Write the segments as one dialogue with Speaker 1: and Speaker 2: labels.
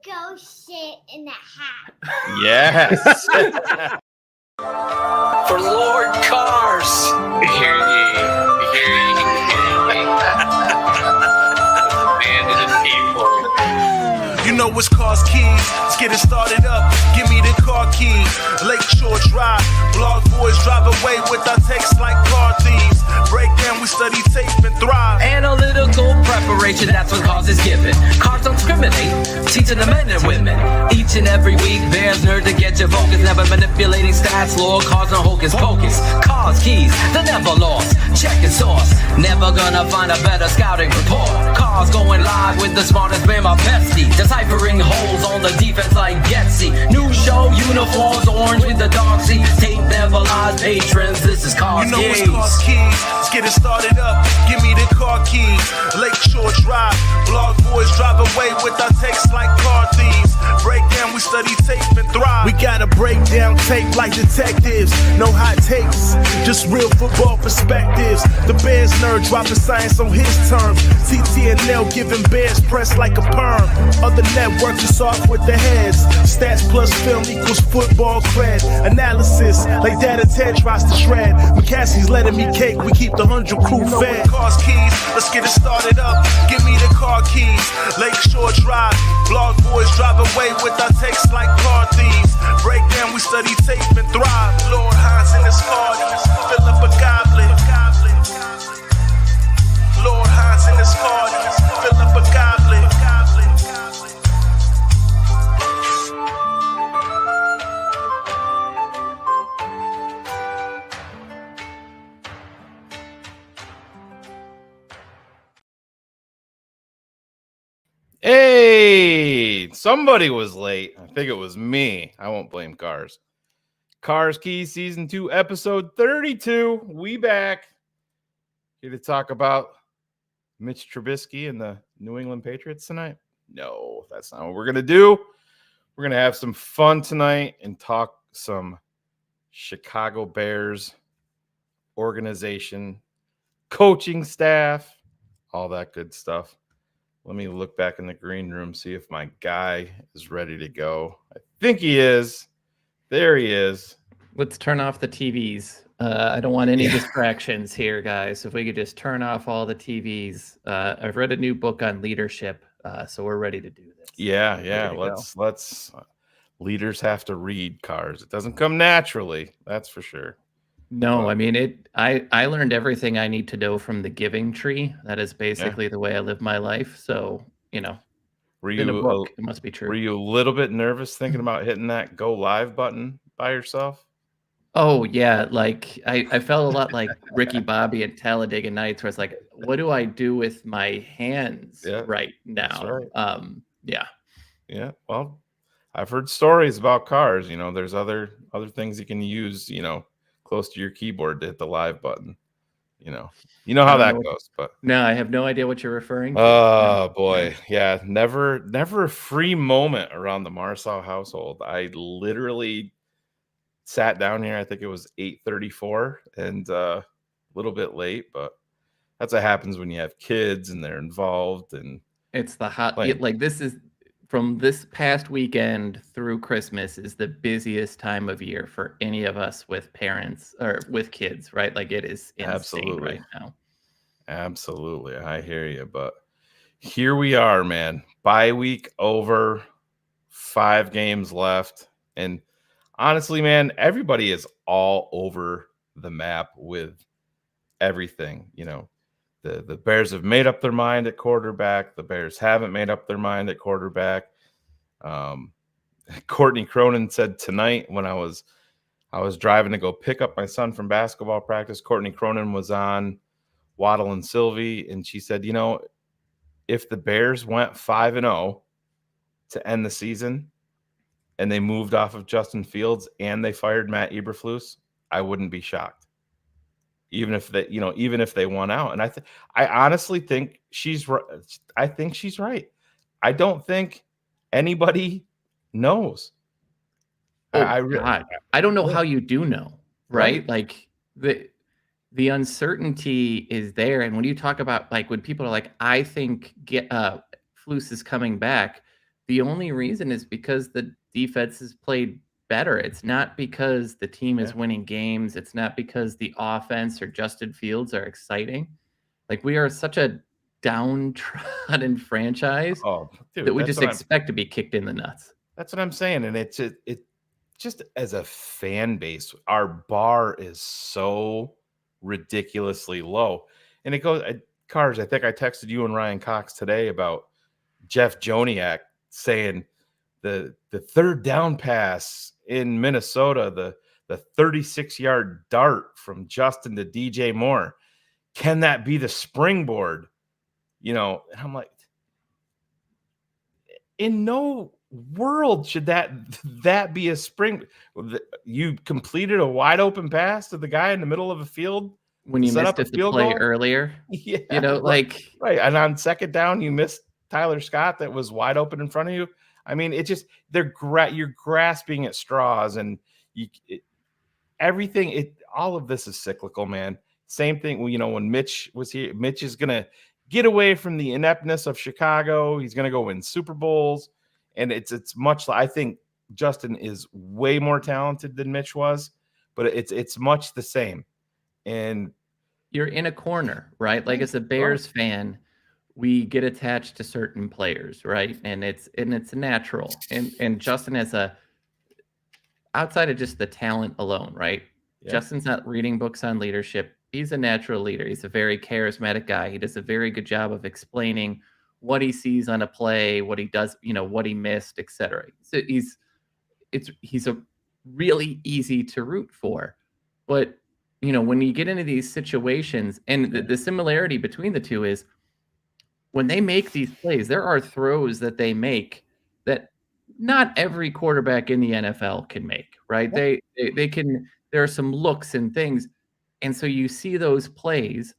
Speaker 1: Go sit in the hat.
Speaker 2: Yes.
Speaker 3: For Lord Cars.
Speaker 4: Hear ye, hear ye. Man to the people.
Speaker 5: You know it's Cars Keys. Let's get it started up. Give me the car keys. Lakeshore Drive. Blog boys drive away with our texts like car thieves. Break down, we study tape and thrive.
Speaker 3: Analytical preparation, that's what Cars is given. Cars don't discriminate, teaching the men and women. Each and every week, there's nerd to get your focus. Never manipulating stats, lore, cars and hocus pocus. Cars Keys, they're never lost. Check the source, never gonna find a better scouting report. Cars going live with the smartest man, my bestie. Deciphering holes on the defense like Getsy. New show, uniforms, orange with the dark sea. Tape never lies, patrons, this is Cars
Speaker 5: You know
Speaker 3: Keys.
Speaker 5: it's Cars Keys. Let's get it started up. Give me the car keys. Lakeshore Drive. Blog boys drive away with our texts like car thieves. Break down, we study tape and thrive. We gotta break down tape like detectives. No hot takes, just real football perspectives. The Bears nerd dropping science on his terms. TTNL giving Bears press like a perm. Other networks is off with the heads. Stats plus film equals football cred. Analysis like Data Ted tries to shred. McCaskey's letting me cake, we keep the 100 crew fed. Cars Keys, let's get it started up. Give me the car keys. Lakeshore Drive. Blog boys drive away with our texts like car thieves. Break down, we study tape and thrive. Lord Hines in his car, fill up a goblet. Lord Hines in his car, fill up a goblet.
Speaker 2: Hey, somebody was late. I think it was me. I won't blame Cars. Cars Keys Season 2, Episode 32. We back. Here to talk about Mitch Trubisky and the New England Patriots tonight? No, that's not what we're going to do. We're going to have some fun tonight and talk some Chicago Bears organization, coaching staff, all that good stuff. Let me look back in the green room, see if my guy is ready to go. I think he is. There he is.
Speaker 6: Let's turn off the TVs. I don't want any distractions here, guys. If we could just turn off all the TVs. I've read a new book on leadership, so we're ready to do this.
Speaker 2: Yeah. Let's leaders have to read Cars. It doesn't come naturally, that's for sure.
Speaker 6: No, I mean I learned everything I need to know from the Giving Tree. That is basically the way I live my life. So,
Speaker 2: Were
Speaker 6: in a
Speaker 2: you
Speaker 6: book, it must be true.
Speaker 2: Were you a little bit nervous thinking about hitting that go live button by yourself?
Speaker 6: Oh yeah, like I felt a lot like Ricky Bobby at Talladega Nights, where it's like, what do I do with my hands right now?
Speaker 2: Right. Yeah. Well, I've heard stories about Cars. There's other things you can use. Close to your keyboard to hit the live button. You know how that goes. But
Speaker 6: no, I have no idea what you're referring to.
Speaker 2: Oh boy, yeah, never a free moment around the Marsau household. I literally sat down here. I think it was 8:34, and a little bit late, but that's what happens when you have kids and they're involved. And
Speaker 6: it's the hot like this is from this past weekend through Christmas is the busiest time of year for any of us with parents or with kids, right? Like it is insane right now.
Speaker 2: Absolutely. I hear you. But here we are, man. Bye week over, 5 games left. And honestly, man, everybody is all over the map with everything. The Bears have made up their mind at quarterback. The Bears haven't made up their mind at quarterback. Courtney Cronin said tonight when I was I was driving to go pick up my son from basketball practice. Courtney Cronin was on Waddle and Sylvie, and she said, if the Bears went 5-0 to end the season and they moved off of Justin Fields and they fired Matt Eberflus, I wouldn't be shocked. Even if they won out. And I honestly think she's right. I think she's right. I don't think anybody knows.
Speaker 6: God. I don't know how you do know, right? Like the uncertainty is there. And when you talk about, like, when people are like, I think Flus is coming back, the only reason is because the defense has played better. It's not because the team is winning games. It's not because the offense or Justin Fields are exciting. Like, we are such a downtrodden franchise that we just expect to be kicked in the nuts.
Speaker 2: That's what I'm saying. And it just as a fan base, our bar is so ridiculously low. And it goes, Cars, I think I texted you and Ryan Cox today about Jeff Joniak saying the third down pass in Minnesota, the 36-yard dart from Justin to DJ Moore. Can that be the springboard? And I'm like, in no world should that be a spring. You completed a wide open pass to the guy in the middle of a field
Speaker 6: when you missed it the play earlier.
Speaker 2: Yeah,
Speaker 6: right. And
Speaker 2: on second down, you missed Tyler Scott that was wide open in front of you. I mean, it just you're grasping at straws, and everything. All of this is cyclical, man. Same thing. When Mitch was here, Mitch is gonna get away from the ineptness of Chicago. He's gonna go win Super Bowls, and it's much. I think Justin is way more talented than Mitch was, but it's much the same. And
Speaker 6: you're in a corner, right? Like, as a Bears fan, we get attached to certain players, right? And it's natural. And Justin has outside of just the talent alone, right? Yeah. Justin's not reading books on leadership. He's a natural leader. He's a very charismatic guy. He does a very good job of explaining what he sees on a play, what he does, what he missed, etc. So he's a really easy to root for. But when you get into these situations, and the similarity between the two is, when they make these plays, there are throws that they make that not every quarterback in the NFL can make, right? They can. There are some looks and things, and so you see those plays,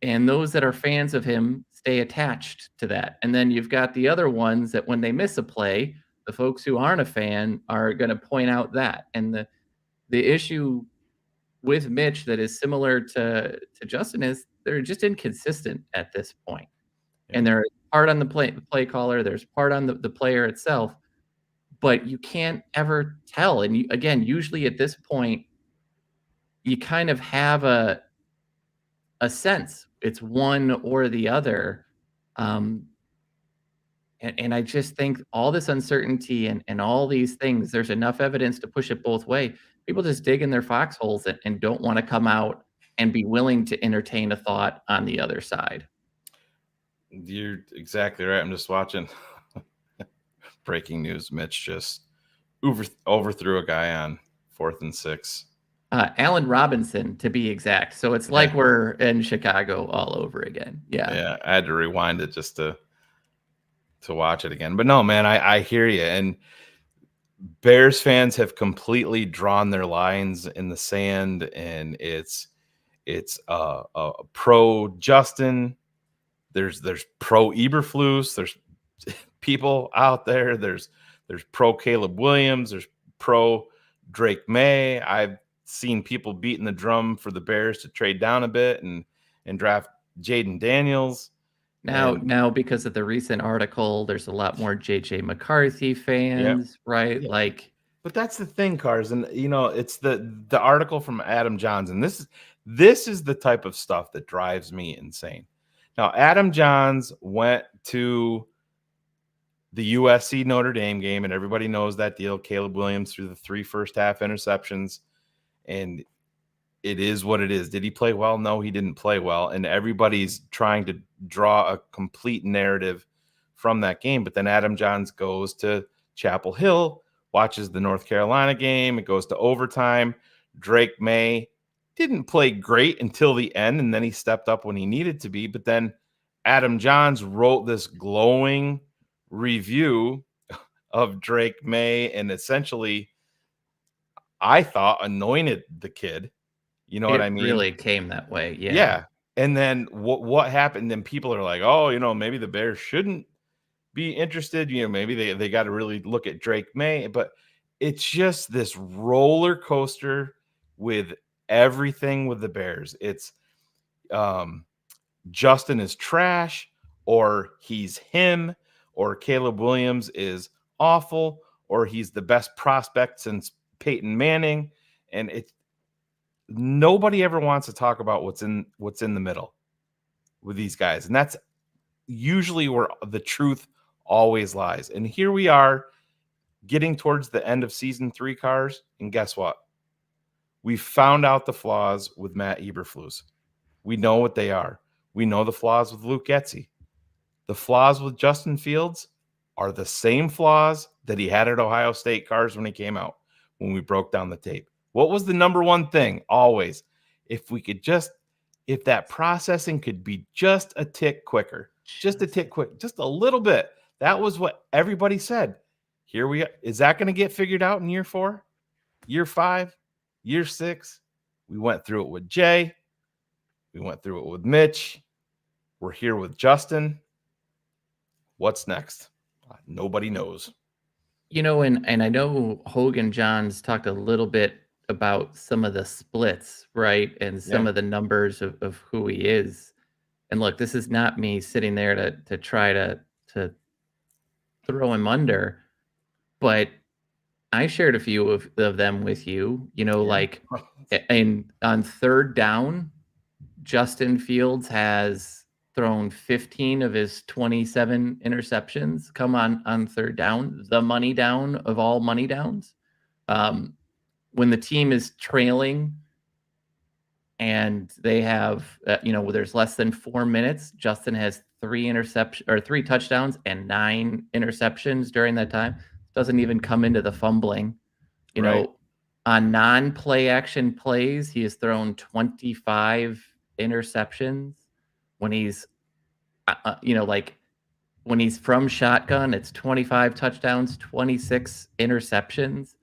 Speaker 6: and those that are fans of him stay attached to that. And then you've got the other ones that, when they miss a play, the folks who aren't a fan are going to point out that. And the issue with Mitch that is similar to Justin is they're just inconsistent at this point. And there's part on the play caller, there's part on the player itself, but you can't ever tell. And again, usually at this point, you kind of have a sense it's one or the other. And I just think all this uncertainty and all these things, there's enough evidence to push it both ways. People just dig in their foxholes and don't want to come out and be willing to entertain a thought on the other side.
Speaker 2: You're exactly right. I'm just watching breaking news. Mitch just overthrew a guy on 4th and 6.
Speaker 6: Allen Robinson, to be exact. So it's like we're in Chicago all over again. Yeah.
Speaker 2: I had to rewind it just to watch it again. But no, man, I hear you. And Bears fans have completely drawn their lines in the sand, and it's pro Justin. There's pro Eberflus. There's people out there. There's pro Caleb Williams. There's pro Drake May. I've seen people beating the drum for the Bears to trade down a bit and draft Jaden Daniels.
Speaker 6: Now, because of the recent article, there's a lot more JJ McCarthy fans, right? Yeah.
Speaker 2: But that's the thing, Cars, and it's the article from Adam Johns, and this is the type of stuff that drives me insane. Now, Adam Johns went to the USC Notre Dame game, and everybody knows that deal. Caleb Williams threw the 3 first-half interceptions, and it is what it is. Did he play well? No, he didn't play well, and everybody's trying to draw a complete narrative from that game. But then Adam Johns goes to Chapel Hill, watches the North Carolina game. It goes to overtime. Drake May didn't play great until the end, and then he stepped up when he needed to be. But then Adam Johns wrote this glowing review of Drake May and essentially, I thought, anointed the kid. You know what I mean?
Speaker 6: It really came that way. Yeah.
Speaker 2: Yeah. And then what happened? Then people are like, oh, maybe the Bears shouldn't be interested. Maybe they got to really look at Drake May. But it's just this roller coaster with everything with the Bears. It's Justin is trash, or he's him, or Caleb Williams is awful, or he's the best prospect since Peyton Manning. And nobody ever wants to talk about what's in the middle with these guys. And that's usually where the truth always lies. And here we are getting towards the end of season 3, Cars. And guess what? We found out the flaws with Matt Eberflus. We know what they are. We know the flaws with Luke Getsy. The flaws with Justin Fields are the same flaws that he had at Ohio State, Cars, when he came out, when we broke down the tape. What was the number one thing? Always. If that processing could be just a tick quicker, just a little bit. That was what everybody said. Here we are. Is that going to get figured out in year 4, year 5, year 6? We went through it with Jay. We went through it with Mitch. We're here with Justin. What's next? Nobody knows.
Speaker 6: And I know Hogan Johns talked a little bit about some of the splits, right? And some of the numbers of who he is. And look, this is not me sitting there to try to throw him under, but I shared a few of them with you, like, and on third down, Justin Fields has thrown 15 of his 27 interceptions come on third down, the money down of all money downs. When the team is trailing and they have, there's less than 4 minutes, Justin has 3 touchdowns and 9 interceptions during that time. Doesn't even come into the fumbling. On non-play action plays, he has thrown 25 interceptions. When he's, when he's from shotgun, it's 25 touchdowns, 26 interceptions.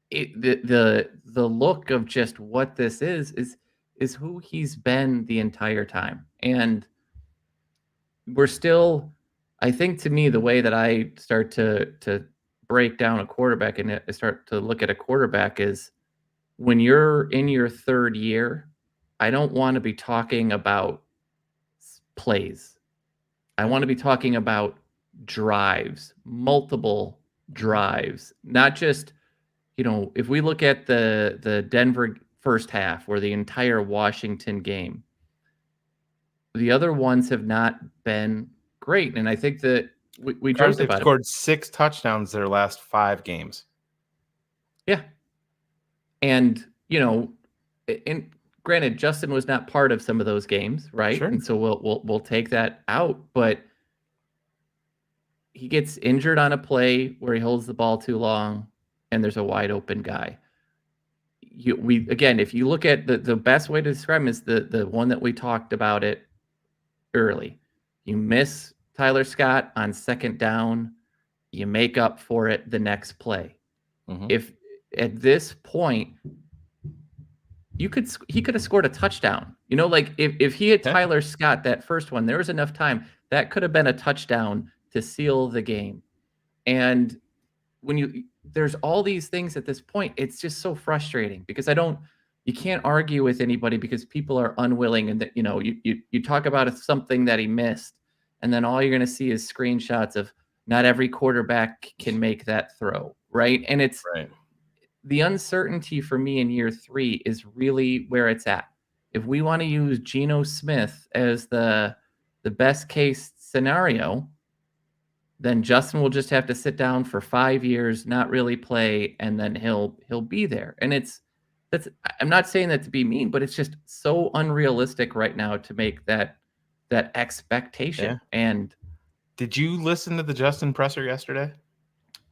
Speaker 6: The look of just what this is who he's been the entire time. And we're still, I think, to me, the way that I start to break down a quarterback and I start to look at a quarterback is when you're in your third year, I don't want to be talking about plays. I want to be talking about drives, multiple drives, not just, if we look at the Denver first half or the entire Washington game, the other ones have not been great. And I think that we joked about it.
Speaker 2: Scored 6 touchdowns their last 5 games.
Speaker 6: Yeah. And, and granted, Justin was not part of some of those games, right?
Speaker 2: Sure.
Speaker 6: And so we'll take that out, but he gets injured on a play where he holds the ball too long and there's a wide open guy. If you look at the best way to describe him is the one that we talked about it early. You miss Tyler Scott on second down, you make up for it the next play. Mm-hmm. If at this point he could have scored a touchdown, if he had Tyler Scott that first one, there was enough time that could have been a touchdown to seal the game. And when there's all these things at this point, it's just so frustrating because you can't argue with anybody because people are unwilling. And that, you talk about something that he missed, and then all you're going to see is screenshots of not every quarterback can make that throw. Right. And it's the uncertainty for me in year 3 is really where it's at. If we want to use Geno Smith as the best case scenario, then Justin will just have to sit down for 5 years, not really play, and then he'll be there. And I'm not saying that to be mean, but it's just so unrealistic right now to make that expectation.
Speaker 2: Yeah.
Speaker 6: And
Speaker 2: did you listen to the Justin presser yesterday?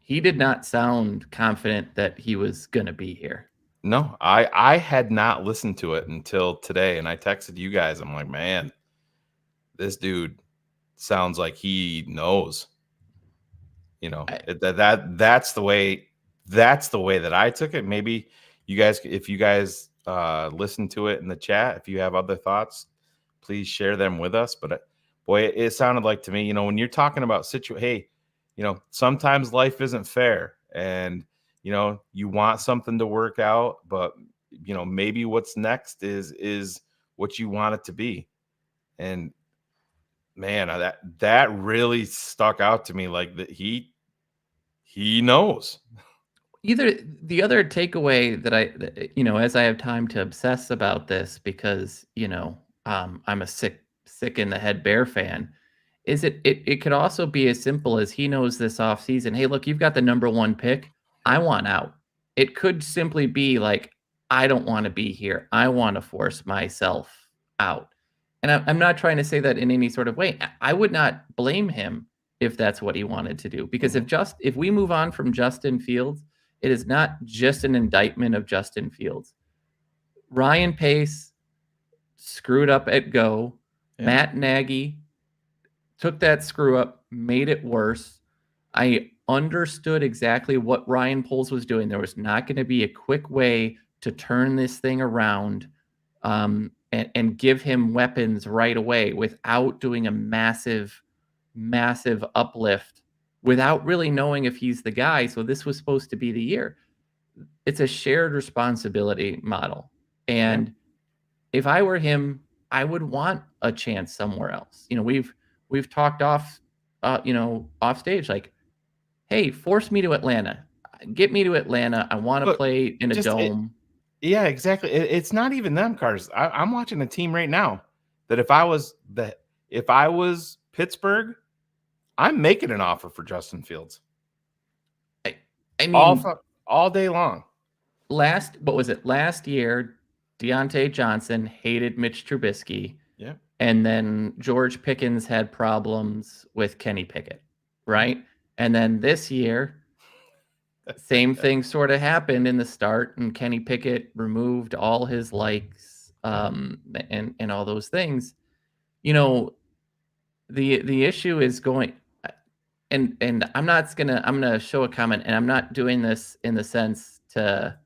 Speaker 6: He did not sound confident that he was going to be here.
Speaker 2: No, I had not listened to it until today, and I texted you guys. I'm like, man, this dude sounds like he knows. That's the way that I took it. Maybe you guys, if you guys listen to it in the chat, if you have other thoughts, please share them with us. But boy, it sounded like to me, when you're talking about hey, sometimes life isn't fair, and you want something to work out, but maybe what's next is what you want it to be. And man, that really stuck out to me, like that he knows.
Speaker 6: Either the other takeaway that as I have time to obsess about this, because I'm a sick in the head Bear fan, is it could also be as simple as he knows this offseason, hey, look, you've got the number 1 pick. I want out. It could simply be like, I don't want to be here. I want to force myself out. And I'm not trying to say that in any sort of way. I would not blame him if that's what he wanted to do. Because if we move on from Justin Fields, it is not just an indictment of Justin Fields. Ryan Pace screwed up at go. Yeah. Matt Nagy took that screw up, made it worse. I understood exactly what Ryan Poles was doing. There was not going to be a quick way to turn this thing around and give him weapons right away without doing a massive uplift, without really knowing if he's the guy. So this was supposed to be the year. It's a shared responsibility model. And if I were him, I would want a chance somewhere else. We've talked off stage, like, hey, force me to Atlanta. Get me to Atlanta. I want to play in a dome.
Speaker 2: Yeah, exactly. It's not even them, Cars. I'm watching a team right now that if I was Pittsburgh, I'm making an offer for Justin Fields.
Speaker 6: I mean,
Speaker 2: all day long.
Speaker 6: Last year, Deontay Johnson hated Mitch Trubisky.
Speaker 2: Yeah.
Speaker 6: And then George Pickens had problems with Kenny Pickett, right? And then this year, same thing sort of happened in the start, and Kenny Pickett removed all his likes and all those things. The issue is going, and I'm gonna show a comment, and I'm not doing this in the sense to.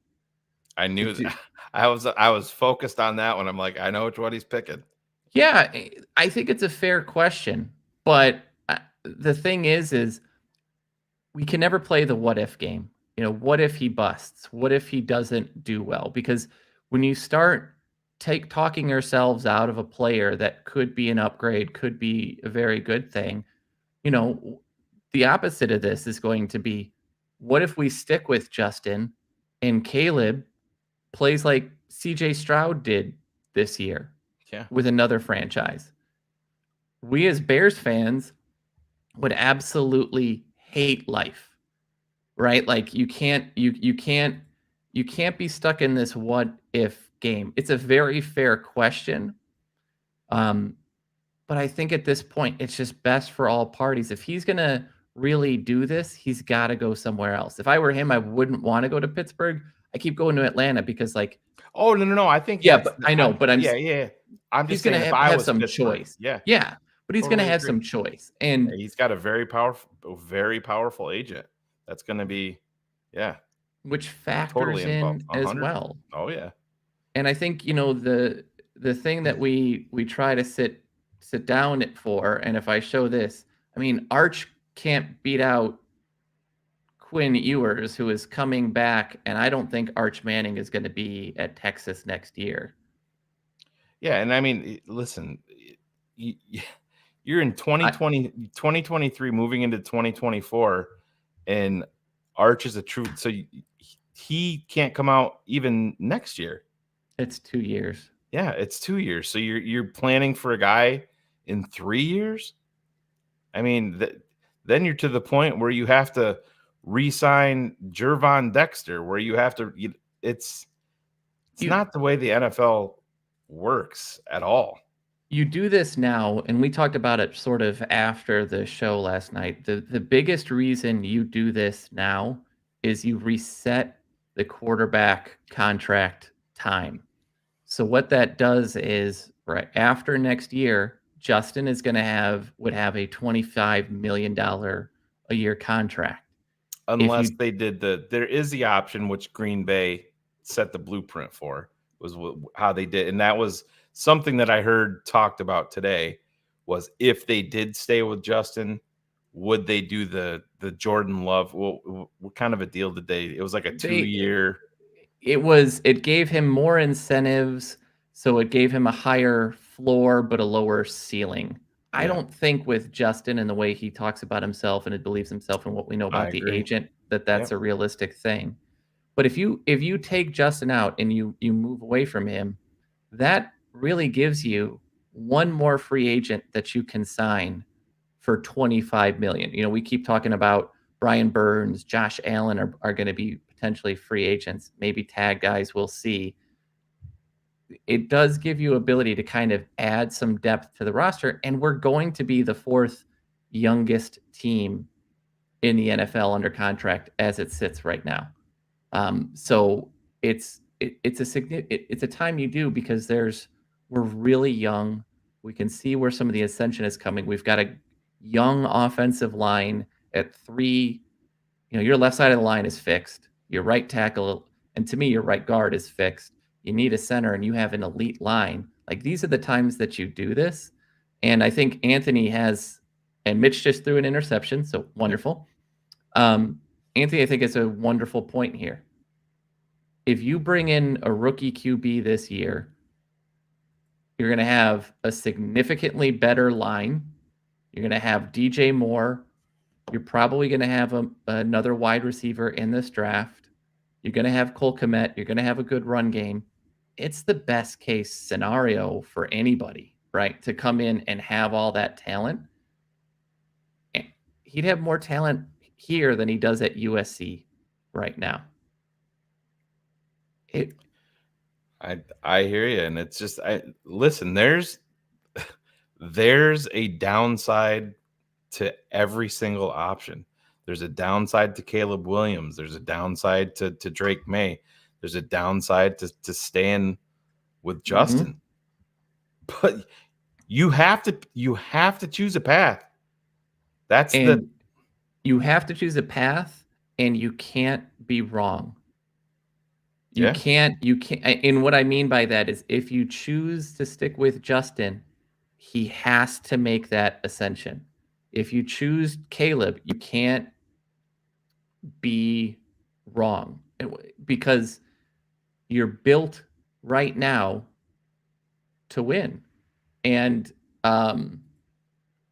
Speaker 2: I knew that. I was focused on that one. I'm like, I know which one he's picking.
Speaker 6: Yeah, I think it's a fair question, but the thing is we can never play the what if game. What if he busts? What if he doesn't do well? Because when you start talking yourselves out of a player that could be an upgrade, could be a very good thing, the opposite of this is going to be, what if we stick with Justin and Caleb plays like CJ Stroud did this year?
Speaker 2: Yeah.
Speaker 6: With another franchise? We as Bears fans would absolutely hate life, right? Like you can't be stuck in this what if game. It's a very fair question. But I think at this point, it's just best for all parties. If he's going to really do this, he's got to go somewhere else. If I were him, I wouldn't want to go to Pittsburgh. I keep going to Atlanta because, like,
Speaker 2: oh, no. I think,
Speaker 6: but I know, but
Speaker 2: I'm
Speaker 6: just
Speaker 2: going to
Speaker 6: have some choice.
Speaker 2: Yeah.
Speaker 6: But he's going to have some choice. And
Speaker 2: he's got a very powerful agent. That's going to be,
Speaker 6: which factors
Speaker 2: totally
Speaker 6: in as well.
Speaker 2: Oh, yeah.
Speaker 6: And I think, the thing that we try to sit down for, and if I show this, I mean, Arch can't beat out Quinn Ewers, who is coming back, and I don't think Arch Manning is going to be at Texas next year.
Speaker 2: Yeah, and I mean, listen, you're in 2023 moving into 2024, and Arch is a true, so he can't come out even next year.
Speaker 6: It's 2 years.
Speaker 2: Yeah, it's 2 years. So you're planning for a guy in 3 years? I mean, then you're to the point where you have to re-sign Jervon Dexter, where you have to. It's not the way the NFL works at all.
Speaker 6: You do this now, and we talked about it sort of after the show last night. The biggest reason you do this now is you reset the quarterback contract time. So what that does is right after next year, Justin is going to would have a $25 million a year contract. If
Speaker 2: Unless
Speaker 6: you
Speaker 2: they did there is the option which Green Bay set the blueprint for, was how they did, and that was something that I heard talked about today, was if they did stay with Justin, would they do the Jordan Love? What kind of a deal did they? It was like a 2-year.
Speaker 6: it gave him more incentives, so it gave him a higher floor but a lower ceiling. I
Speaker 2: Yeah.
Speaker 6: don't think with Justin and the way he talks about himself and it believes himself and what we know
Speaker 2: I
Speaker 6: about the
Speaker 2: agree.
Speaker 6: agent that's a realistic thing. But if you take Justin out and you move away from him, that really gives you one more free agent that you can sign for $25 million. You know, we keep talking about Brian Burns, Josh Allen are going to be potentially free agents. Maybe tag guys, we'll see. It does give you ability to kind of add some depth to the roster, and we're going to be the fourth youngest team in the NFL under contract as it sits right now. So it's a time you do because we're really young. We can see where some of the ascension is coming. We've got a young offensive line at 3. You know, your left side of the line is fixed. Your right tackle, and to me, your right guard is fixed. You need a center, and you have an elite line. Like, these are the times that you do this. And I think Anthony has, and Mitch just threw an interception, so wonderful. Anthony, I think, is a wonderful point here. If you bring in a rookie QB this year, you're going to have a significantly better line. You're going to have DJ Moore. You're probably going to have another wide receiver in this draft. You're going to have Cole Kmet. You're going to have a good run game. It's the best case scenario for anybody, right? To come in and have all that talent. He'd have more talent here than he does at USC right now.
Speaker 2: I hear you, and it's just listen. There's a downside to every single option. There's a downside to Caleb Williams. There's a downside to Drake May. There's a downside to staying with Justin. Mm-hmm. But you have to choose a path.
Speaker 6: You have to choose a path, and you can't be wrong. You can't. And what I mean by that is if you choose to stick with Justin, he has to make that ascension. If you choose Caleb, you can't be wrong because you're built right now to win. And I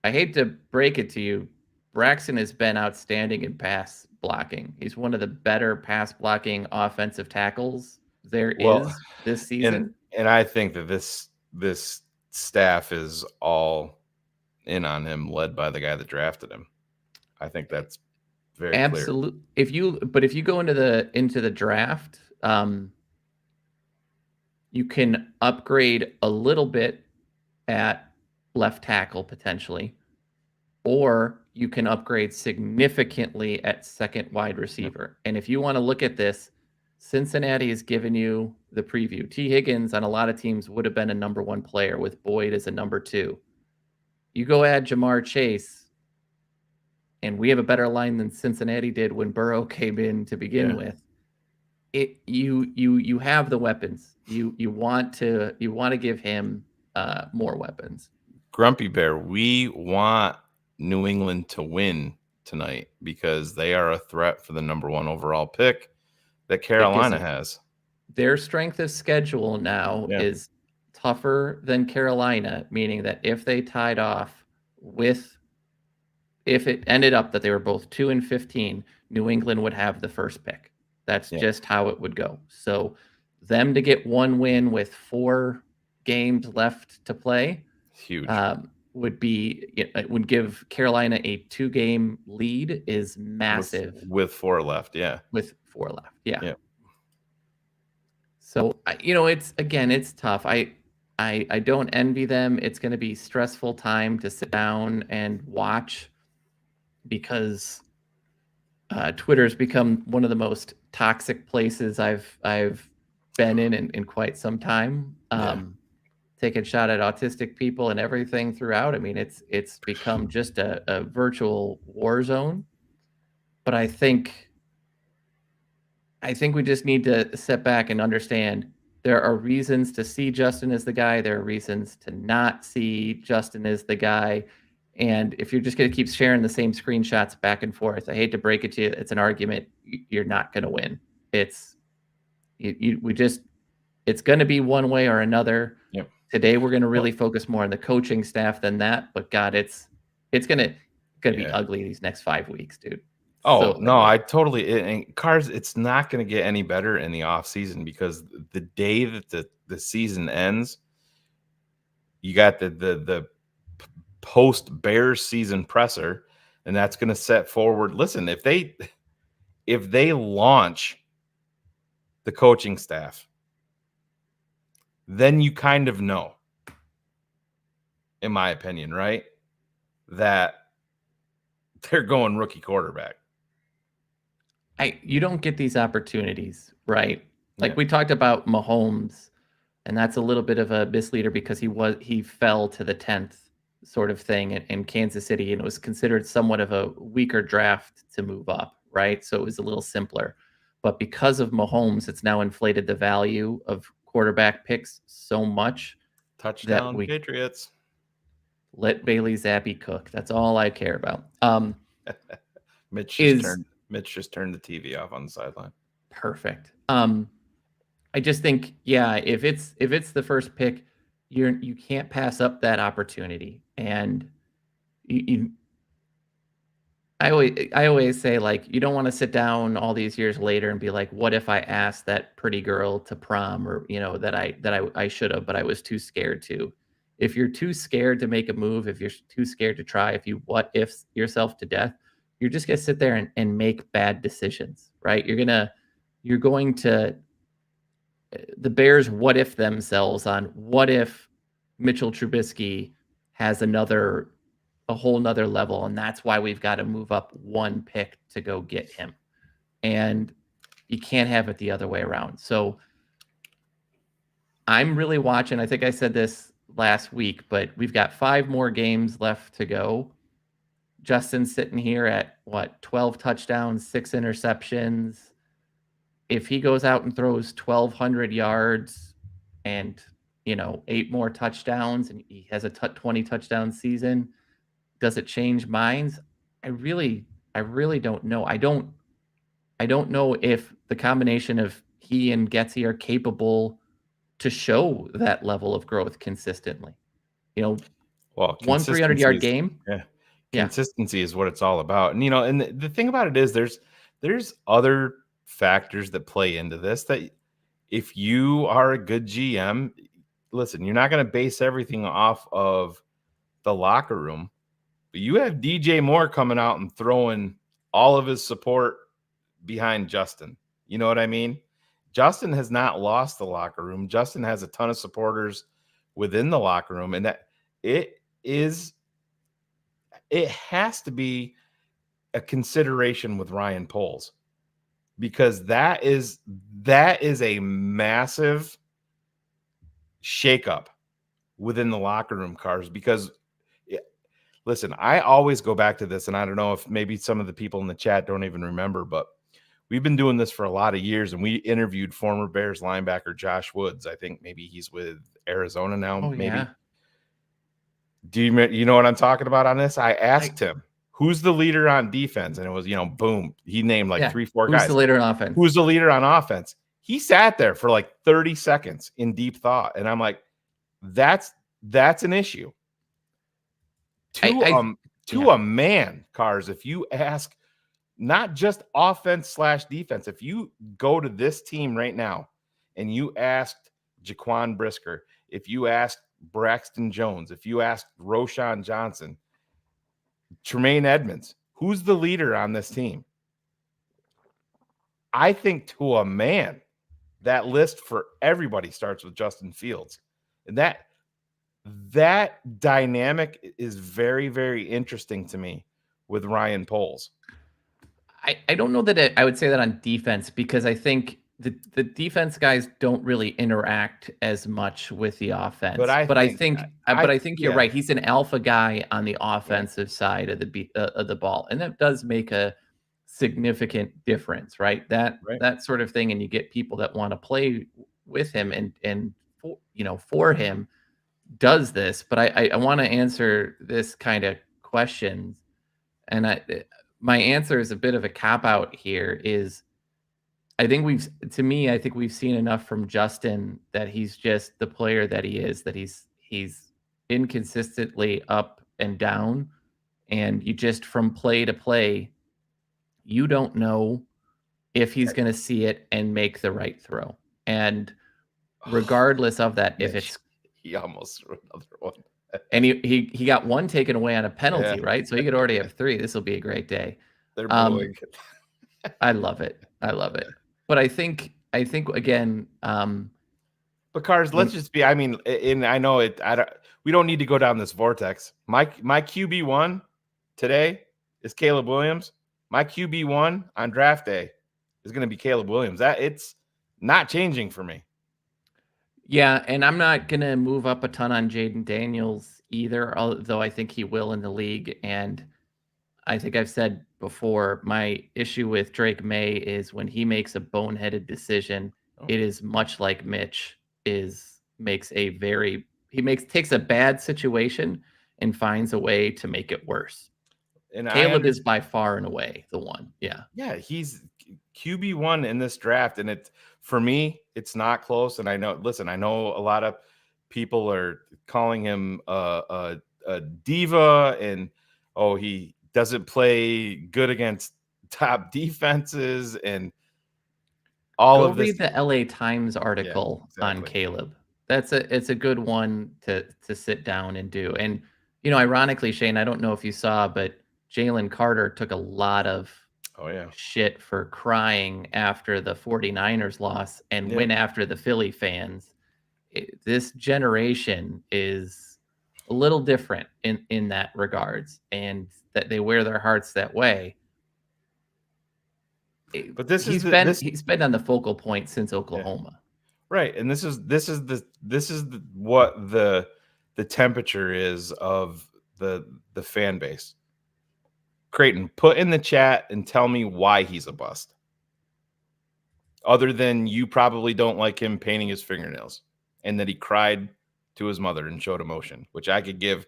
Speaker 6: hate to break it to you, Braxton has been outstanding in pass blocking. He's one of the better pass blocking offensive tackles there is this season.
Speaker 2: And I think that this staff is all in on him, led by the guy that drafted him. I think that's very
Speaker 6: absolutely clear. If you go into the draft, you can upgrade a little bit at left tackle potentially, or you can upgrade significantly at second wide receiver. And if you want to look at this, Cincinnati has given you the preview. T. Higgins on a lot of teams would have been a number 1 player with Boyd as a number 2. You go add Jamar Chase, and we have a better line than Cincinnati did when Burrow came in to begin with. You have the weapons. You want to give him more weapons.
Speaker 2: Grumpy Bear, we want New England to win tonight because they are a threat for the number 1 overall pick that Carolina has.
Speaker 6: Their strength of schedule now is tougher than Carolina, meaning that if they tied off if it ended up that they were both 2-15, New England would have the first pick. That's just how it would go. So them to get 1 win with 4 games left to play,
Speaker 2: huge.
Speaker 6: Would give Carolina a 2-game lead is massive.
Speaker 2: With 4 left,
Speaker 6: With 4 left, So it's tough. I don't envy them. It's going to be stressful time to sit down and watch because Twitter's become one of the most toxic places I've been in quite some time. Taking shot at autistic people and everything throughout. I mean, it's become just a virtual war zone. But I think we just need to step back and understand there are reasons to see Justin as the guy. There are reasons to not see Justin as the guy. And if you're just going to keep sharing the same screenshots back and forth, I hate to break it to you, it's an argument you're not going to win. It's it's going to be one way or another.
Speaker 2: Yep.
Speaker 6: Today we're going to really focus more on the coaching staff than that. But God, it's going to be ugly these next 5 weeks, dude.
Speaker 2: Oh, so no, I totally. And Cars, it's not going to get any better in the off season because the day that the season ends, you got the post Bears season presser, and that's going to set forward. Listen, if they launch the coaching staff, then you kind of know, in my opinion, right, that they're going rookie quarterback.
Speaker 6: You don't get these opportunities, right? Like we talked about Mahomes, and that's a little bit of a misleader because he fell to the 10th sort of thing in Kansas City, and it was considered somewhat of a weaker draft to move up, right? So it was a little simpler. But because of Mahomes, it's now inflated the value of quarterback picks so much.
Speaker 2: Touchdown Patriots.
Speaker 6: Let Bailey Zappi cook. That's all I care about.
Speaker 2: Mitch just turned the TV off on the sideline.
Speaker 6: Perfect. I just think, if it's the first pick, you can't pass up that opportunity. And I always say, like, you don't want to sit down all these years later and be like, what if I asked that pretty girl to prom, or that I should have, but I was too scared to. If you're too scared to make a move, if you're too scared to try, if you what if yourself to death, you're just going to sit there and make bad decisions, right? You're going to the Bears what if themselves on what if Mitchell Trubisky has a whole nother level, and that's why we've got to move up one pick to go get him. And you can't have it the other way around. So I'm really watching. I think I said this last week, but we've got 5 more games left to go. Justin's sitting here at 12 touchdowns, 6 interceptions. If he goes out and throws 1,200 yards and 8 more touchdowns, and he has a 20 touchdown season, does it change minds? I really don't know. I don't know if the combination of he and Getsy are capable to show that level of growth consistently. One 300-yard game.
Speaker 2: Yeah. Consistency is what it's all about. And and the thing about it is there's other factors that play into this, that if you are a good GM, listen, you're not going to base everything off of the locker room, but you have DJ Moore coming out and throwing all of his support behind Justin. You know what I mean? Justin has not lost the locker room. Justin has a ton of supporters within the locker room, and that it has to be a consideration with Ryan Poles, because that is a massive shakeup within the locker room, Cars. Because listen, I always go back to this, and I don't know if maybe some of the people in the chat don't even remember, but we've been doing this for a lot of years, and we interviewed former Bears linebacker Josh Woods. I think maybe he's with Arizona now. Maybe. Yeah. Do you know what I'm talking about on this? I asked him, who's the leader on defense? And it was, boom. He named 3-4 guys.
Speaker 6: Who's the leader on offense?
Speaker 2: Who's the leader on offense? He sat there for 30 seconds in deep thought. And I'm like, that's an issue. To a man, Cars, if you ask not just offense/defense, if you go to this team right now and you asked Jaquan Brisker, if you asked Braxton Jones, if you asked Roshan Johnson, Tremaine Edmonds, who's the leader on this team? I think to a man, that list for everybody starts with Justin Fields. That dynamic is very, very interesting to me with Ryan Poles.
Speaker 6: I don't know that I would say that on defense, because I think the defense guys don't really interact as much with the offense.
Speaker 2: But I
Speaker 6: think you're right. He's an alpha guy on the offensive side of the ball, and that does make a significant difference, right? That sort of thing, and you get people that want to play with him and for him does this. But I want to answer this kind of questions, and my answer is a bit of a cop out here. I think we've seen enough from Justin that he's just the player that he is, that he's inconsistently up and down, and you just, from play to play, you don't know if he's going to see it and make the right throw. And regardless of that, if it's,
Speaker 2: he almost threw another one.
Speaker 6: And he got one taken away on a penalty, right? So he could already have 3. This will be a great day.
Speaker 2: They're booing.
Speaker 6: I love it. But I think again.
Speaker 2: But Cars, let's just be. I mean, and I know it. We don't need to go down this vortex. My QB1 today is Caleb Williams. My QB1 on draft day is going to be Caleb Williams. It's not changing for me.
Speaker 6: Yeah, and I'm not going to move up a ton on Jaden Daniels either, although I think he will in the league. And I think I've said before, my issue with Drake May is when he makes a boneheaded decision, it is much like Mitch takes a bad situation and finds a way to make it worse. And Caleb is by far and away the one. Yeah.
Speaker 2: Yeah, he's QB1 in this draft, and for me, it's not close. And I know a lot of people are calling him a diva, and he doesn't play good against top defenses, and all of this.
Speaker 6: Read the LA Times article on Caleb. It's a good one to sit down and do. And ironically, Shane, I don't know if you saw, but Jalen Carter took a lot of shit for crying after the 49ers loss and went after the Philly fans. This generation is a little different in that regards, and that they wear their hearts that way.
Speaker 2: But
Speaker 6: he's been on the focal point since Oklahoma.
Speaker 2: Right. And this is what the temperature is of the fan base. Creighton, put in the chat and tell me why he's a bust. Other than you probably don't like him painting his fingernails and that he cried to his mother and showed emotion, which I could give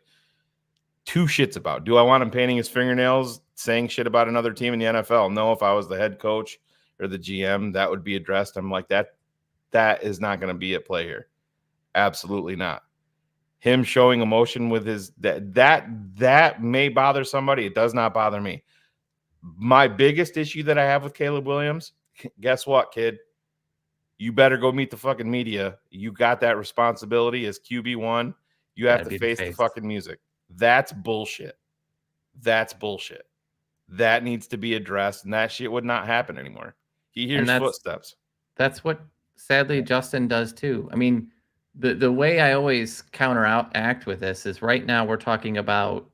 Speaker 2: 2 shits about. Do I want him painting his fingernails, saying shit about another team in the NFL? No, if I was the head coach or the GM, that would be addressed. I'm like, that is not going to be at play here. Absolutely not. Him showing emotion with his that may bother somebody. It does not bother me. My biggest issue that I have with Caleb Williams, guess what, kid? You better go meet the fucking media. You got that responsibility as QB1. You have to face the fucking music. That's bullshit. That needs to be addressed, and that shit would not happen anymore. He hears footsteps.
Speaker 6: That's what, sadly, Justin does too. I mean, the way I always counteract with this is, right now we're talking about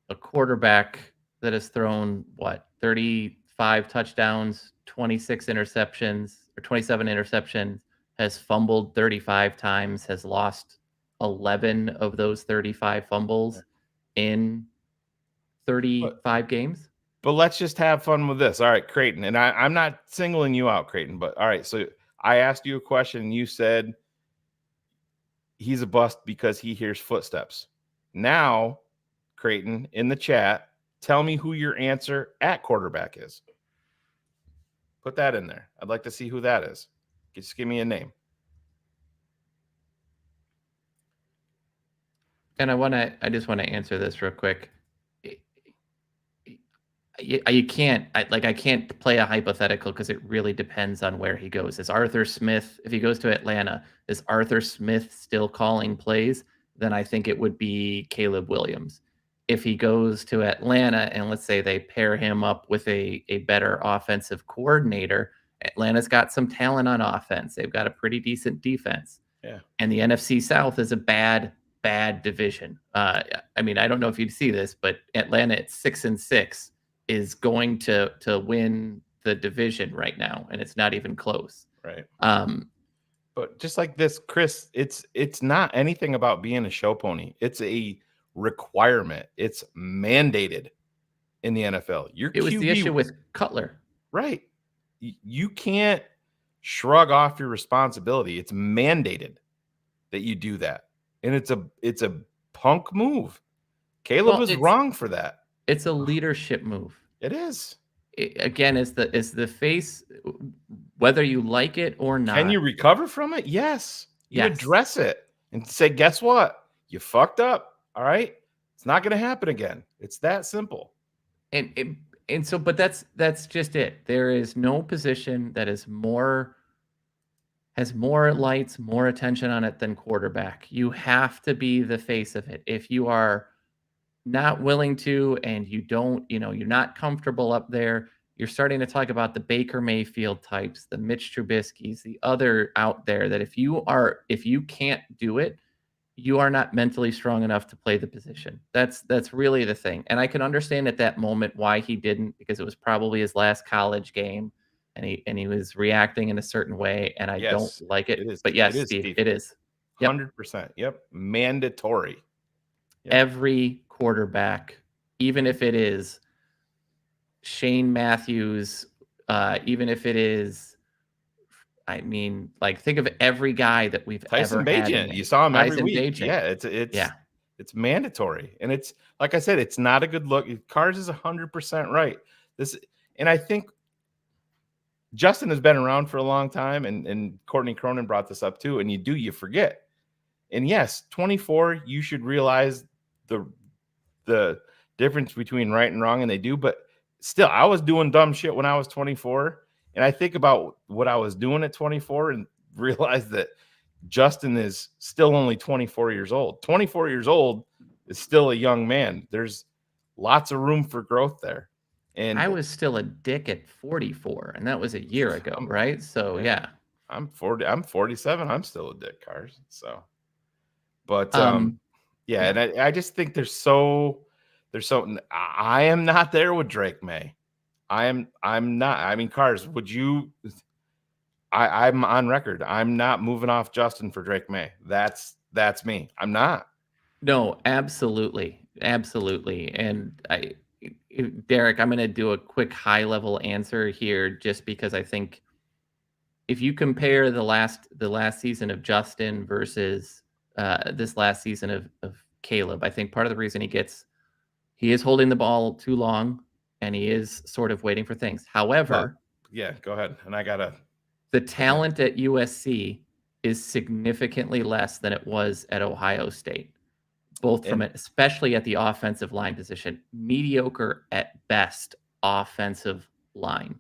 Speaker 6: a quarterback that has thrown 35 touchdowns, 26 interceptions, or 27 interceptions, has fumbled 35 times, has lost 11 of those 35 fumbles in 35 games.
Speaker 2: But let's just have fun with this. All right, Creighton, and I'm not singling you out, Creighton, but all right, so I asked you a question and you said he's a bust because he hears footsteps. Now, Creighton, in the chat, tell me who your answer at quarterback is. Put that in there. I'd like to see who that is. Just give me a name.
Speaker 6: And I just want to answer this real quick. You can't, I can't play a hypothetical because it really depends on where he goes. Is Arthur Smith, if he goes to Atlanta, is Arthur Smith still calling plays? Then I think it would be Caleb Williams. If he goes to Atlanta and let's say they pair him up with a better offensive coordinator, Atlanta's got some talent on offense. They've got a pretty decent defense.
Speaker 2: Yeah.
Speaker 6: And the NFC South is a bad division. I mean, I don't know if you'd see this, but Atlanta at 6-6 is going to win the division right now, and it's not even close.
Speaker 2: Right.
Speaker 6: Um,
Speaker 2: But just like this, Chris, it's not anything about being a show pony. It's a requirement. It's mandated in the NFL. Your
Speaker 6: it was
Speaker 2: QB,
Speaker 6: the issue with Cutler.
Speaker 2: right? You can't shrug off your responsibility. It's mandated that you do that, and it's a punk move. Caleb was wrong for that.
Speaker 6: It's a leadership move.
Speaker 2: It is.
Speaker 6: Again, is the face, whether you like it or not.
Speaker 2: Can you recover from it? Yes. You address it and say, guess what? You fucked up. All right. It's not going to happen again. It's that simple.
Speaker 6: And so, but that's just it. There is no position that has more lights, more attention on it than quarterback. You have to be the face of it. If you are not willing to, and you don't, you're not comfortable up there, you're starting to talk about the Baker Mayfield types, the Mitch Trubisky's, the other out there, that if you can't do it, you are not mentally strong enough to play the position. That's really the thing. And I can understand at that moment why he didn't, because it was probably his last college game, and he was reacting in a certain way, and I don't like it. But yes, Steve, it is.
Speaker 2: 100%. Yep. Mandatory.
Speaker 6: Yep. Every quarterback, even if it is Shane Matthews, even if it is, I mean, like, think of every guy that we've
Speaker 2: Tyson
Speaker 6: ever
Speaker 2: Bagent.
Speaker 6: had.
Speaker 2: You saw him every week.
Speaker 6: Bagent.
Speaker 2: Yeah, it's mandatory, and it's like I said, it's not a good look. Cars is 100% right. And I think Justin has been around for a long time, and Courtney Cronin brought this up too. And you forget. And yes, 24, you should realize the difference between right and wrong, and they do. But still, I was doing dumb shit when I was 24, and I think about what I was doing at 24 and realize that Justin is still only 24 years old. 24 years old is still a young man. There's lots of room for growth there. And
Speaker 6: I was still a dick at 44, and that was a year ago, right? So yeah.
Speaker 2: I'm 40. I'm 47. I'm still a dick, Cars. So, but yeah, and I just think there's so I am not there with Drake May. I'm not. I mean, Cars, would you? I'm on record. I'm not moving off Justin for Drake May. That's me. I'm not.
Speaker 6: No, absolutely, and Derek, I'm going to do a quick high level answer here, just because I think if you compare the last season of Justin versus this last season of Caleb, I think part of the reason he is holding the ball too long, and he is sort of waiting for things. However,
Speaker 2: yeah, go ahead. And
Speaker 6: the talent at USC is significantly less than it was at Ohio State. Both from it, especially at the offensive line position, mediocre at best offensive line,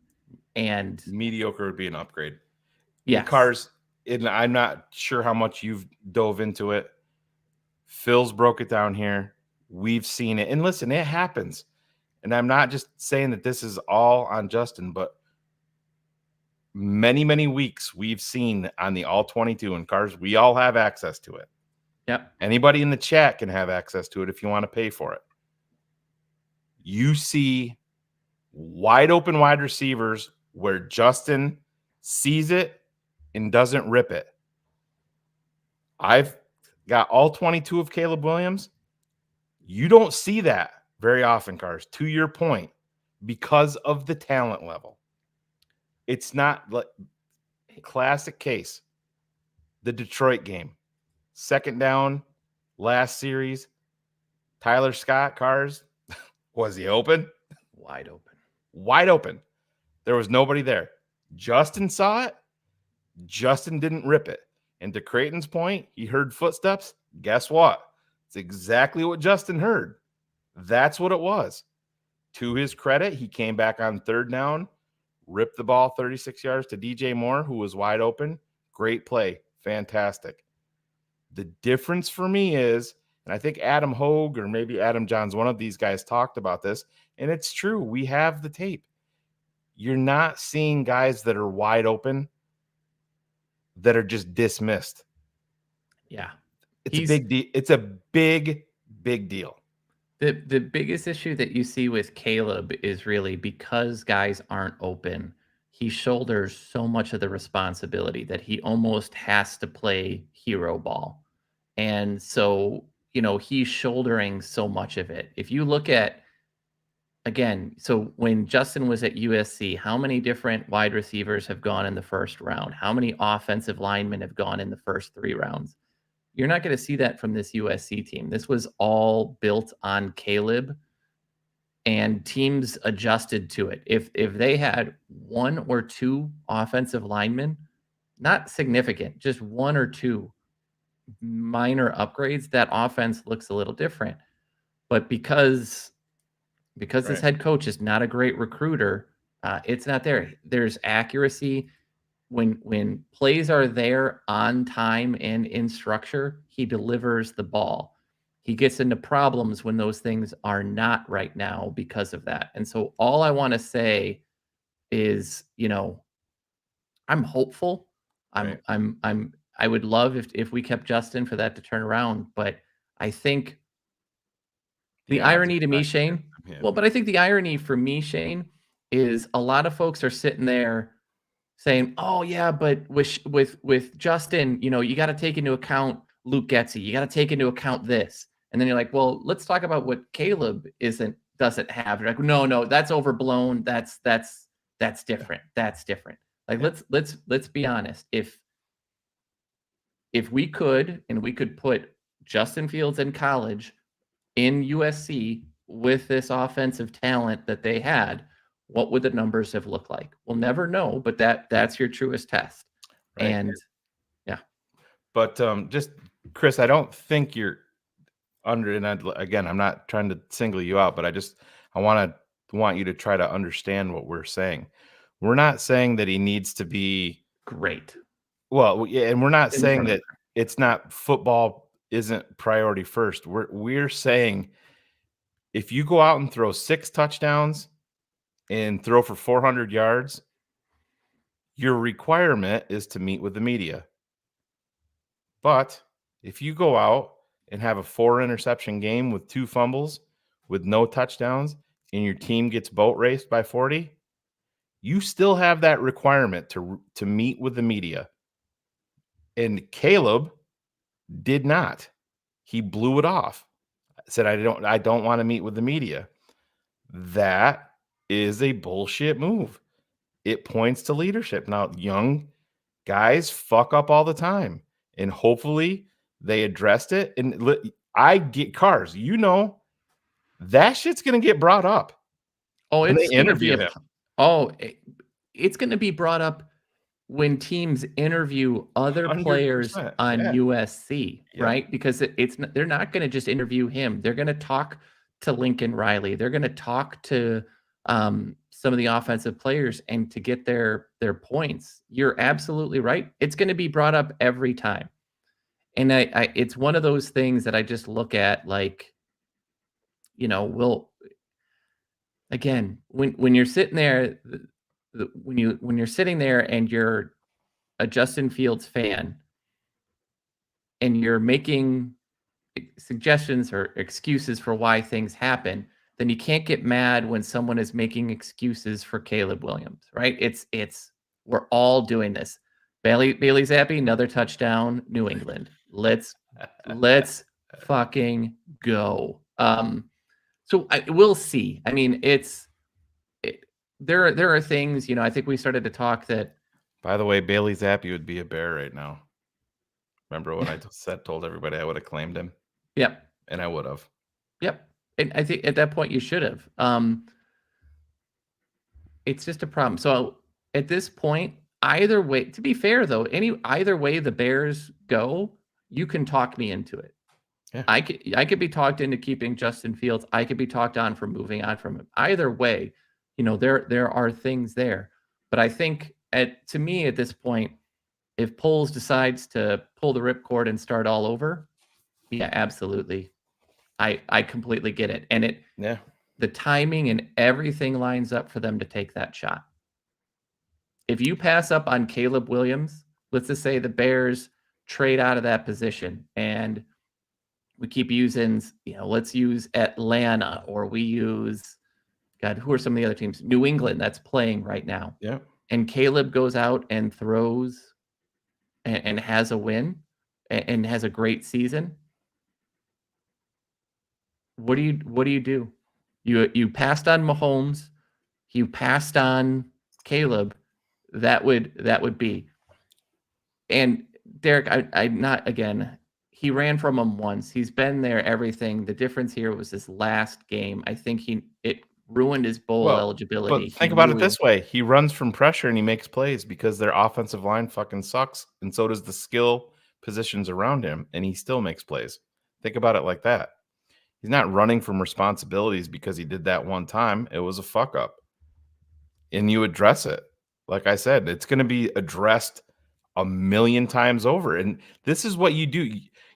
Speaker 6: and
Speaker 2: mediocre would be an upgrade.
Speaker 6: Yeah,
Speaker 2: Cars. And I'm not sure how much you've dove into it. Phil's broke it down here. We've seen it, and listen, it happens. And I'm not just saying that this is all on Justin, but many, many weeks we've seen on the all 22 and Cars. We all have access to it.
Speaker 6: Yep.
Speaker 2: Anybody in the chat can have access to it if you want to pay for it. You see wide open wide receivers where Justin sees it and doesn't rip it. I've got all 22 of Caleb Williams. You don't see that very often, Cars, to your point, because of the talent level. It's not like classic case. The Detroit game. Second down, last series. Tyler Scott, Cars, was he open?
Speaker 6: Wide open.
Speaker 2: Wide open. There was nobody there. Justin saw it. Justin didn't rip it. And to Creighton's point, he heard footsteps. Guess what? It's exactly what Justin heard. That's what it was. To his credit, he came back on third down, ripped the ball 36 yards to DJ Moore, who was wide open. Great play. Fantastic. The difference for me is, and I think Adam Hogue or maybe Adam Johns, one of these guys talked about this, and it's true. We have the tape. You're not seeing guys that are wide open that are just dismissed.
Speaker 6: Yeah.
Speaker 2: It's a big deal. It's a big deal.
Speaker 6: The biggest issue that you see with Caleb is really because guys aren't open. He shoulders so much of the responsibility that he almost has to play hero ball. And so, he's shouldering so much of it. If you look at, again, so when Justin was at USC, how many different wide receivers have gone in the first round? How many offensive linemen have gone in the first 3 rounds? You're not going to see that from this USC team. This was all built on Caleb, and teams adjusted to it. If they had 1 or 2 offensive linemen, not significant, just 1 or 2 minor upgrades, that offense looks a little different. But because this head coach is not a great recruiter, it's not there. There's accuracy. When plays are there on time and in structure, he delivers the ball. He gets into problems when those things are not right now because of that. And so all I want to say is, I'm hopeful. I would love if we kept Justin for that to turn around, but I think the irony to me, Shane, but I think the irony for me, Shane, is a lot of folks are sitting there saying, "Oh yeah, but with Justin, you got to take into account Luke Getsy. You got to take into account this." And then you're like, "Well, let's talk about what Caleb doesn't have." You're like, "No, that's overblown. That's different. That's different." Like let's be honest. If we could put Justin Fields in college in USC with this offensive talent that they had, what would the numbers have looked like? We'll never know, but that's your truest test. Right. And yeah.
Speaker 2: But just Chris, I don't think you're under, and again, I'm not trying to single you out, but I want you to try to understand what we're saying. We're not saying that he needs to be
Speaker 6: great.
Speaker 2: Well, yeah, and we're not saying that it's not football isn't priority first. We're saying if you go out and throw 6 touchdowns and throw for 400 yards, your requirement is to meet with the media. But if you go out and have a 4 interception game with 2 fumbles with no touchdowns and your team gets boat raced by 40, you still have that requirement to meet with the media. And Caleb did not. He blew it off. Said, I don't want to meet with the media. That is a bullshit move. It points to leadership. Now, young guys fuck up all the time, and hopefully they addressed it. And I get cars. That shit's going to get brought up.
Speaker 6: Oh, it's going to be it's going to be brought up when teams interview other players on USC, right? Because they're not going to just interview him. They're going to talk to Lincoln Riley. They're going to talk to some of the offensive players and to get their points. You're absolutely right. It's going to be brought up every time. And it's one of those things that I just look at like, again, when you're sitting there, when you're sitting there and you're a Justin Fields fan and you're making suggestions or excuses for why things happen, then you can't get mad when someone is making excuses for Caleb Williams, right? We're all doing this. Bailey Zappi, another touchdown, New England. Let's fucking go. So we'll see. I mean, there are things, I think we started to talk that.
Speaker 2: By the way, Bailey Zappi would be a Bear right now. Remember when I told everybody I would have claimed him?
Speaker 6: Yep.
Speaker 2: And I would have.
Speaker 6: Yep. And I think at that point you should have. It's just a problem. So at this point, either way, to be fair though, either way the Bears go, you can talk me into it. Yeah. I could be talked into keeping Justin Fields. I could be talked on for moving on from him. Either way, there are things there. But I think to me at this point, if Poles decides to pull the ripcord and start all over, yeah, absolutely. I completely get it. And the timing and everything lines up for them to take that shot. If you pass up on Caleb Williams, let's just say the Bears trade out of that position. And we keep using, let's use Atlanta, or we use, God, who are some of the other teams? New England that's playing right now.
Speaker 2: Yeah.
Speaker 6: And Caleb goes out and throws and has a win and has a great season. What do you do? You passed on Mahomes, you passed on Caleb. That would be. And Derek, I'm not, again, he ran from him once. He's been there, everything. The difference here was his last game. I think it ruined his bowl eligibility.
Speaker 2: But think about it this way. He runs from pressure and he makes plays because their offensive line fucking sucks. And so does the skill positions around him. And he still makes plays. Think about it like that. He's not running from responsibilities because he did that one time. It was a fuck up. And you address it. Like I said, it's going to be addressed a million times over. And this is what you do.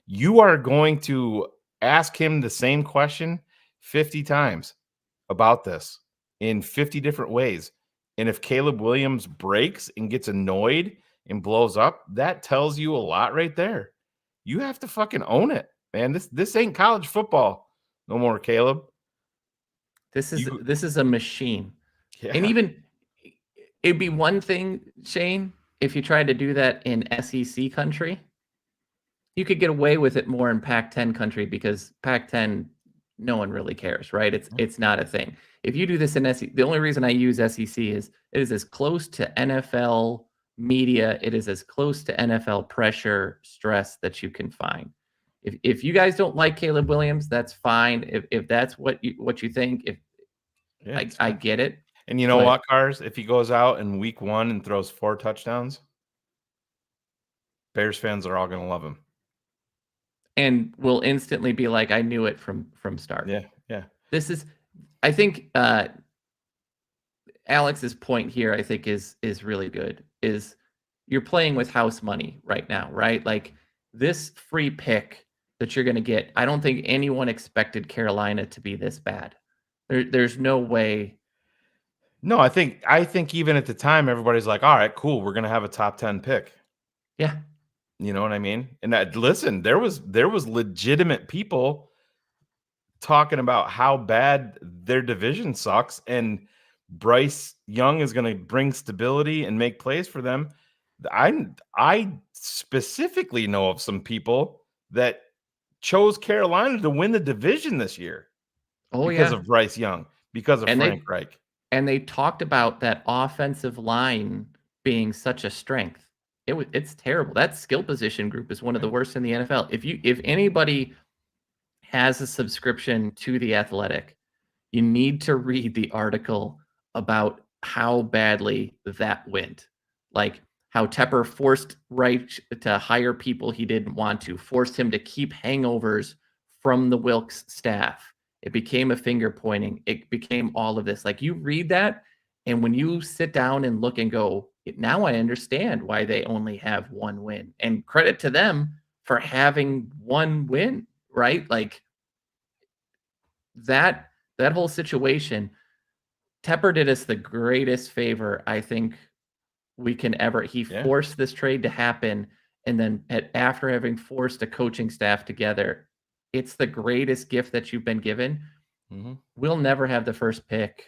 Speaker 2: You are going to ask him the same question 50 times about this in 50 different ways. And if Caleb Williams breaks and gets annoyed and blows up, that tells you a lot right there. You have to fucking own it, man. This ain't college football no more, Caleb.
Speaker 6: This is a machine.
Speaker 2: Yeah.
Speaker 6: And even it'd be one thing, Shane, if you tried to do that in SEC country. You could get away with it more in Pac-10 country because Pac-10, no one really cares, right? It's not a thing. If you do this in SEC, the only reason I use SEC is it is as close to NFL media, it is as close to NFL pressure, stress that you can find. If you guys don't like Caleb Williams, that's fine. If that's what you think, I get it.
Speaker 2: And you know what, Cars? If he goes out in week 1 and throws 4 touchdowns, Bears fans are all going to love him.
Speaker 6: And will instantly be like, I knew it from start.
Speaker 2: Yeah.
Speaker 6: This is, I think, Alex's point here, I think, is really good. Is you're playing with house money right now, right? Like this free pick that you're going to get. I don't think anyone expected Carolina to be this bad. There's no way.
Speaker 2: No, I think even at the time, everybody's like, all right, cool. We're going to have a top 10 pick.
Speaker 6: Yeah.
Speaker 2: You know what I mean? And listen, there was legitimate people talking about how bad their division sucks, and Bryce Young is going to bring stability and make plays for them. I specifically know of some people that chose Carolina to win the division this year because of Bryce Young, because of Frank Reich.
Speaker 6: And they talked about that offensive line being such a strength. It's terrible. That skill position group is one of the worst in the NFL. If anybody has a subscription to The Athletic, you need to read the article about how badly that went. Like how Tepper forced Reich to hire people he didn't want to, forced him to keep hangovers from the Wilkes staff. It became a finger pointing. It became all of this. Like you read that, and when you sit down and look and go, now I understand why they only have one win. And credit to them for having one win, right? Like that whole situation, Tepper did us the greatest favor I think we can ever. He forced this trade to happen, and then after having forced a coaching staff together, it's the greatest gift that you've been given. Mm-hmm. We'll never have the first pick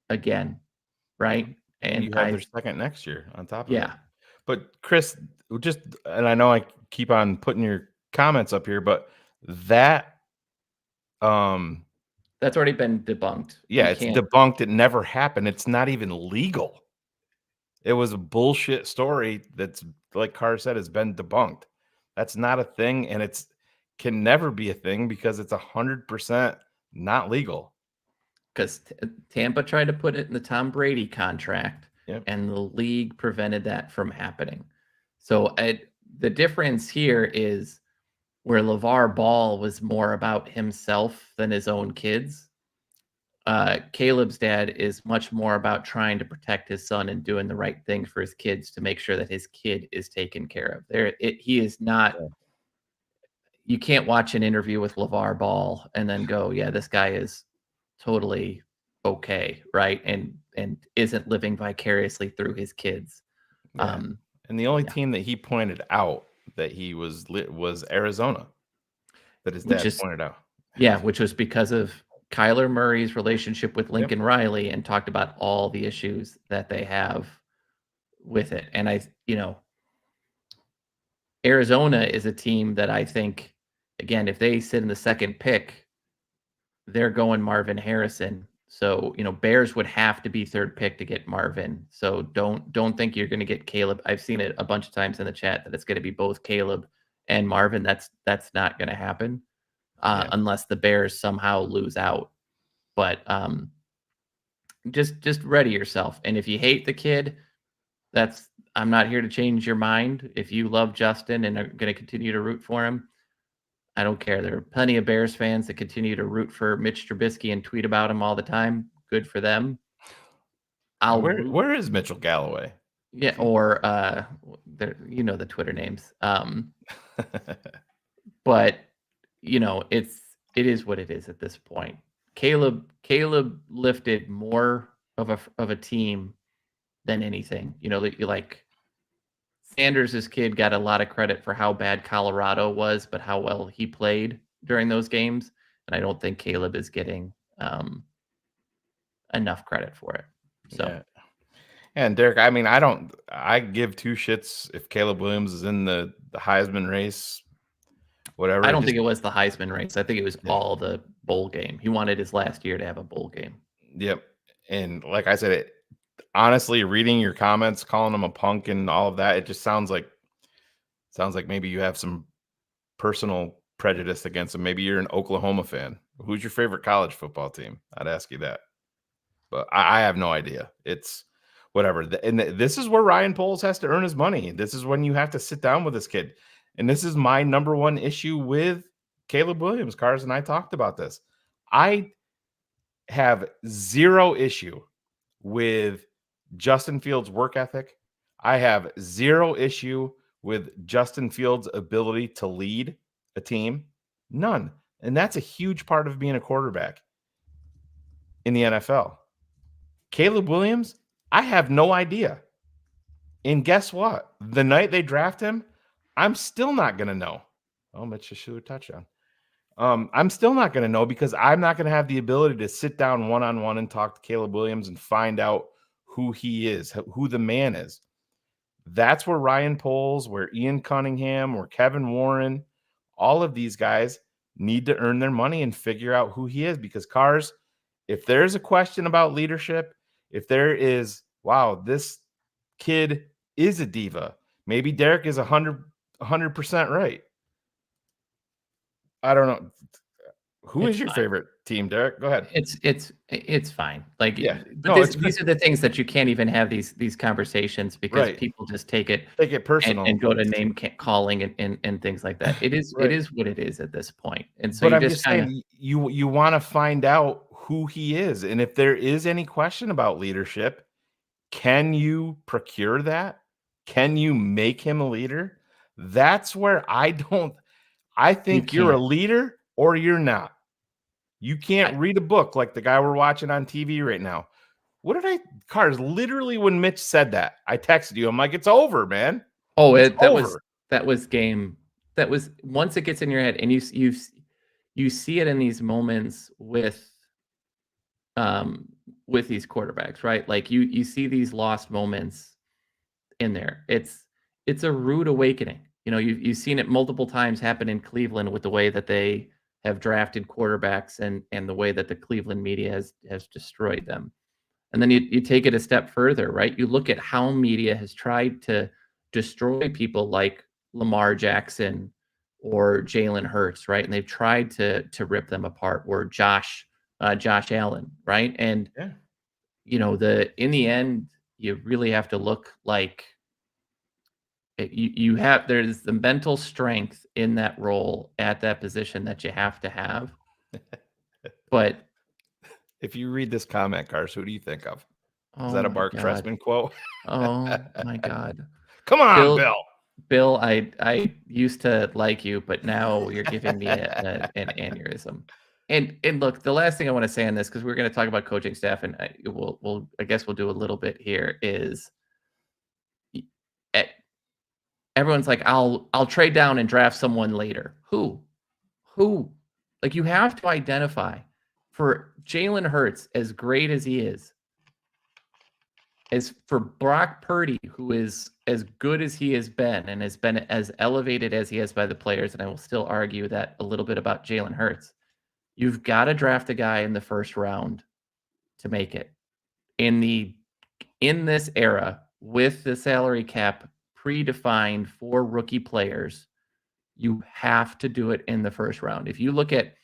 Speaker 6: again, right?
Speaker 2: And you have their second next year on top of it. But Chris, and I know I keep on putting your comments up here, but that's
Speaker 6: already been debunked.
Speaker 2: Yeah, it's debunked. It never happened. It's not even legal. It was a bullshit story that's, like Carr said, has been debunked. That's not a thing, and it's can never be a thing because it's 100% not legal.
Speaker 6: Because Tampa tried to put it in the Tom Brady contract, and the league prevented that from happening. So the difference here is where LeVar Ball was more about himself than his own kids. Caleb's dad is much more about trying to protect his son and doing the right thing for his kids to make sure that his kid is taken care of. He is not. You can't watch an interview with LeVar Ball and then go, yeah, this guy is totally okay, right? And isn't living vicariously through his kids.
Speaker 2: And the only team that he pointed out that he was Arizona, that his dad pointed out.
Speaker 6: Yeah, which was because of Kyler Murray's relationship with Lincoln Riley, and talked about all the issues that they have with it. And Arizona is a team that I think, again, if they sit in the second pick, they're going Marvin Harrison. So, Bears would have to be third pick to get Marvin. So don't think you're going to get Caleb. I've seen it a bunch of times in the chat that it's going to be both Caleb and Marvin. That's not going to happen unless the Bears somehow lose out. But just ready yourself. And if you hate the kid, I'm not here to change your mind. If you love Justin and are going to continue to root for him, I don't care. There are plenty of Bears fans that continue to root for Mitch Trubisky and tweet about him all the time. Good for them.
Speaker 2: Where is Mitchell Galloway?
Speaker 6: Yeah, or the Twitter names. But it is what it is at this point. Caleb lifted more of a team than anything. Like Sanders' kid got a lot of credit for how bad Colorado was, but how well he played during those games. And I don't think Caleb is getting enough credit for it. So,
Speaker 2: yeah. And Derek, I mean, I give two shits if Caleb Williams is in the Heisman race, whatever.
Speaker 6: I don't think it was the Heisman race. I think it was all the bowl game. He wanted his last year to have a bowl game.
Speaker 2: Yep. And like I said, honestly, reading your comments, calling him a punk and all of that, it just sounds like maybe you have some personal prejudice against him. Maybe you're an Oklahoma fan. Who's your favorite college football team? I'd ask you that. But I have no idea. It's whatever. And this is where Ryan Poles has to earn his money. This is when you have to sit down with this kid. And this is my number one issue with Caleb Williams. Cars and I talked about this. I have zero issue with Justin Fields' work ethic. I have zero issue with Justin Fields' ability to lead a team. None. And that's a huge part of being a quarterback in the NFL. Caleb Williams, I have no idea. And guess what? The night they draft him, I'm still not going to know. Oh, Mitch just threw a touchdown. I'm still not going to know because I'm not going to have the ability to sit down one-on-one and talk to Caleb Williams and find out who he is, who the man is. That's where Ryan Poles, where Ian Cunningham, where Kevin Warren, all of these guys need to earn their money and figure out who he is. Because Cars, if there's a question about leadership, if there is, wow, this kid is a diva, maybe Derek is 100% right. I don't know. Who is your favorite team, Derek? Go ahead.
Speaker 6: It's fine. Like,
Speaker 2: yeah,
Speaker 6: these are the things that you can't even have these conversations because people just take it personal and go to name calling and things like that. It is what it is at this point. And so,
Speaker 2: but I'm just saying, you want to find out who he is, and if there is any question about leadership, can you procure that? Can you make him a leader? That's where I think you're a leader or you're not. You can't read a book like the guy we're watching on TV right now. Cars, literally when Mitch said that, I texted you. I'm like, it's over, man.
Speaker 6: Oh, that was game. That was once it gets in your head and you see it in these moments with these quarterbacks, right? Like you see these lost moments in there. It's a rude awakening. You've seen it multiple times happen in Cleveland with the way that they have drafted quarterbacks and the way that the Cleveland media has destroyed them. And then you take it a step further, right? You look at how media has tried to destroy people like Lamar Jackson or Jalen Hurts, right? And they've tried to rip them apart, or Josh Allen, right? And in the end, you really have to look like there's the mental strength in that role at that position that you have to have. But
Speaker 2: if you read this comment, Cars, who do you think of? Is that a Mark Trestman quote?
Speaker 6: Oh my God.
Speaker 2: Come on, Bill.
Speaker 6: Bill, I used to like you, but now you're giving me an aneurysm. And look, the last thing I want to say on this, because we're going to talk about coaching staff, and I guess we'll do a little bit here, is everyone's like, I'll trade down and draft someone later. Who? Like, you have to identify for Jalen Hurts, as great as he is, as for Brock Purdy, who is as good as he has been and has been as elevated as he has by the players, and I will still argue that a little bit about Jalen Hurts. You've got to draft a guy in the first round to make it. In this era, with the salary cap predefined for rookie players, you have to do it in the first round. If you look at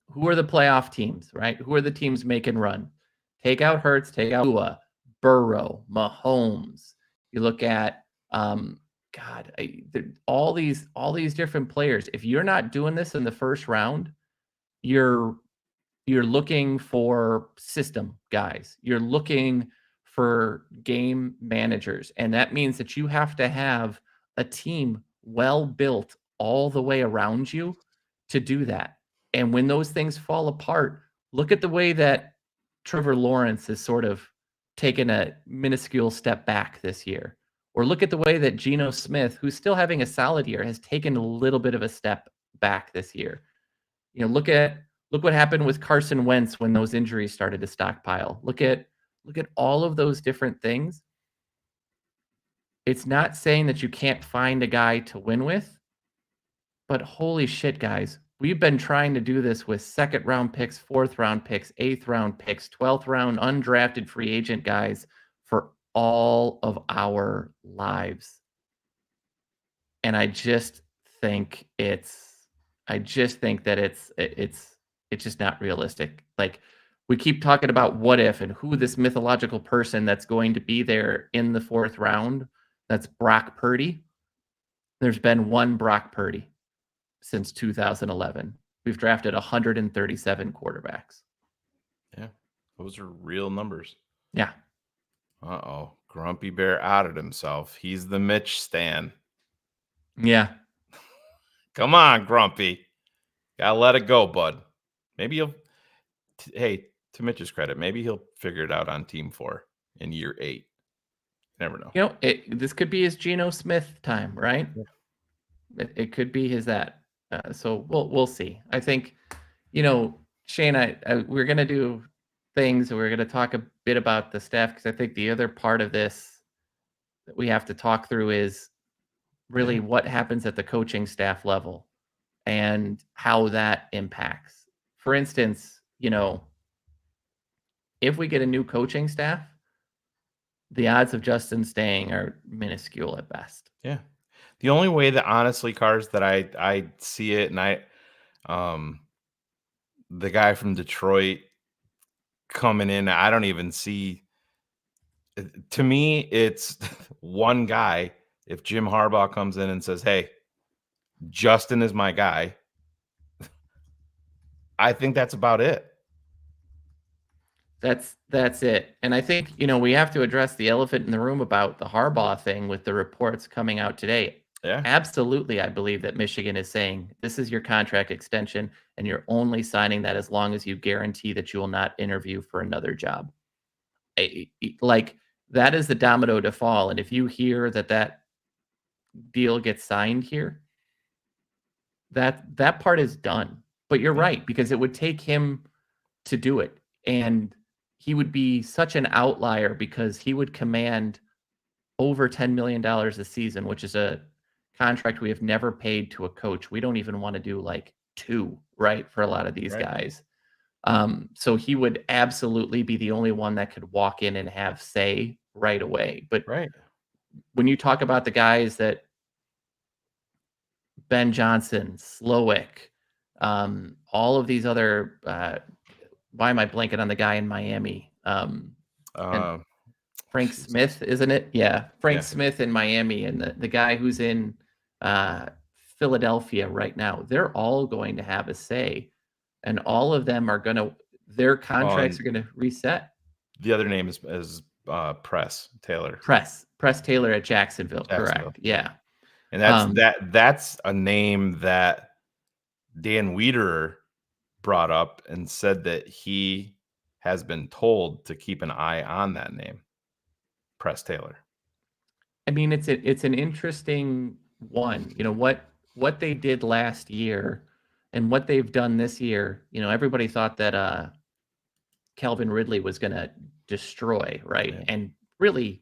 Speaker 6: who are the playoff teams, right? Who are the teams making run? Take out Hurts, take out Tua, Burrow, Mahomes. You look at all these different players. If you're not doing this in the first round, you're looking for system guys. You're looking for game managers. And that means that you have to have a team well built all the way around you to do that. And when those things fall apart, look at the way that Trevor Lawrence has sort of taken a minuscule step back this year. Or look at the way that Geno Smith, who's still having a solid year, has taken a little bit of a step back this year. Look what happened with Carson Wentz when those injuries started to stockpile. Look at all of those different things. It's not saying that you can't find a guy to win with, but holy shit, guys, we've been trying to do this with second round picks, fourth round picks, eighth round picks, 12th round undrafted free agent guys for all of our lives. And I just think that it's just not realistic. Like, we keep talking about what if and who this mythological person that's going to be there in the fourth round. That's Brock Purdy. There's been one Brock Purdy since 2011. We've drafted 137 quarterbacks.
Speaker 2: Yeah, those are real numbers.
Speaker 6: Yeah.
Speaker 2: Uh-oh. Grumpy Bear outed himself. He's the Mitch stan.
Speaker 6: Yeah.
Speaker 2: Come on, Grumpy. Gotta let it go, bud. Maybe he'll... Hey, to Mitch's credit, maybe he'll figure it out on Team 4 in year 8. Never know.
Speaker 6: This could be his Geno Smith time, right? Yeah. It could be his that. So we'll see. I think, Shane, we're gonna do things. We're gonna talk a bit about the staff, because I think the other part of this that we have to talk through is really what happens at the coaching staff level and how that impacts. For instance, if we get a new coaching staff, the odds of Justin staying are minuscule at best.
Speaker 2: Yeah. The only way that, honestly, Cars, that I see it, and the guy from Detroit coming in, I don't even see. To me, it's one guy. If Jim Harbaugh comes in and says, "Hey, Justin is my guy," I think that's about it.
Speaker 6: That's it. And I think, we have to address the elephant in the room about the Harbaugh thing with the reports coming out today.
Speaker 2: Yeah.
Speaker 6: Absolutely, I believe that Michigan is saying this is your contract extension, and you're only signing that as long as you guarantee that you will not interview for another job. Like, that is the domino to fall. And if you hear that deal gets signed here, that part is done. But you're right, because it would take him to do it. And he would be such an outlier because he would command over $10 million a season, which is a contract we have never paid to a coach. We don't even want to do like 2, right, for a lot of these guys. So he would absolutely be the only one that could walk in and have say right away. But when you talk about the guys that Ben Johnson, Slowick, all of these other why am I blanking on the guy in Miami? Frank Smith, isn't it? Yeah. Frank Smith in Miami, and the guy who's in Philadelphia right now. They're all going to have a say, and all of them are their contracts are going to reset.
Speaker 2: The other name is Press Taylor.
Speaker 6: Press Taylor at Jacksonville. Correct. Yeah.
Speaker 2: And that's a name that Dan Wiederer brought up and said that he has been told to keep an eye on that name, Press Taylor.
Speaker 6: I mean, it's an interesting one. You know, what they did last year and what they've done this year. You know, everybody thought that Calvin Ridley was going to destroy, right?
Speaker 2: Yeah.
Speaker 6: And really,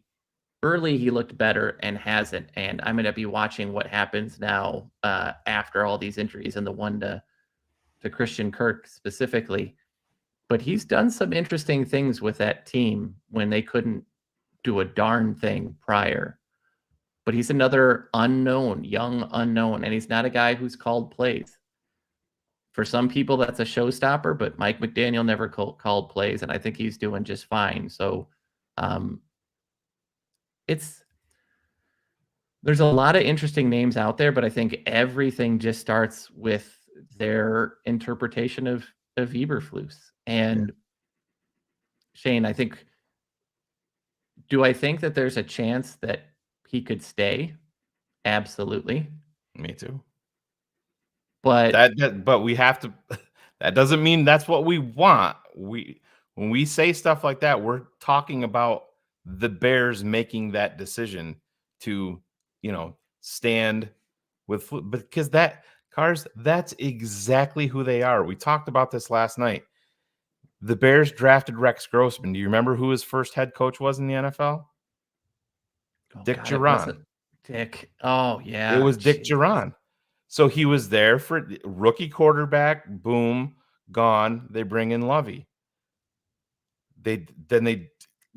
Speaker 6: early he looked better and hasn't. And I'm going to be watching what happens now after all these injuries and the one to Christian Kirk specifically. But he's done some interesting things with that team when they couldn't do a darn thing prior. But he's another unknown, young unknown, and he's not a guy who's called plays. For some people, that's a showstopper, but Mike McDaniel never called plays, and I think he's doing just fine. So there's a lot of interesting names out there, but I think everything just starts with their interpretation of Eberflus. And Shane, do I think that there's a chance that he could stay? Absolutely.
Speaker 2: Me too.
Speaker 6: But
Speaker 2: but we have to. That doesn't mean that's what we want. When we say stuff like that, we're talking about the Bears making that decision to, stand with, because that's exactly who they are. We talked about this last night. The Bears drafted Rex Grossman. Do you remember who his first head coach was in the NFL? Dick Geron.
Speaker 6: Dick. Oh, yeah.
Speaker 2: It was Dick Geron. So he was there for rookie quarterback. Boom, gone. They bring in Lovey.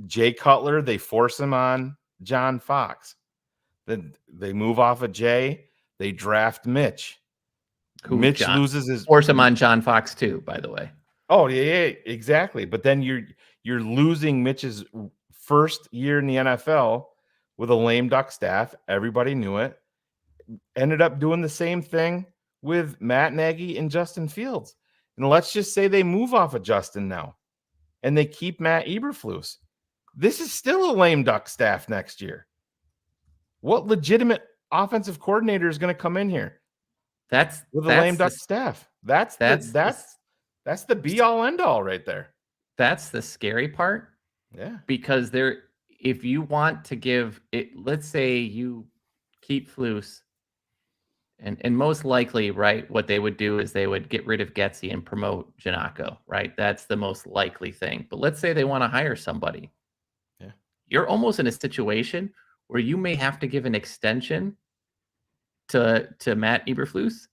Speaker 2: Jay Cutler, they force him on John Fox. Then they move off of Jay. They draft Mitch. Mitch loses his
Speaker 6: force him on John Fox too, by the way.
Speaker 2: Oh, yeah, exactly. But then you're losing Mitch's first year in the NFL with a lame duck staff. Everybody knew it. Ended up doing the same thing with Matt Nagy and Justin Fields. And let's just say they move off of Justin now and they keep Matt Eberflus. This is still a lame duck staff next year. What legitimate offensive coordinator is going to come in here?
Speaker 6: That's
Speaker 2: with a lame duck staff. That's the be all end all right there.
Speaker 6: That's the scary part.
Speaker 2: Yeah.
Speaker 6: Because if you want to give it, let's say you keep Flus, and most likely, right, what they would do is they would get rid of Getsy and promote Janako, right? That's the most likely thing. But let's say they want to hire somebody.
Speaker 2: Yeah.
Speaker 6: You're almost in a situation where you may have to give an extension to Matt Eberflus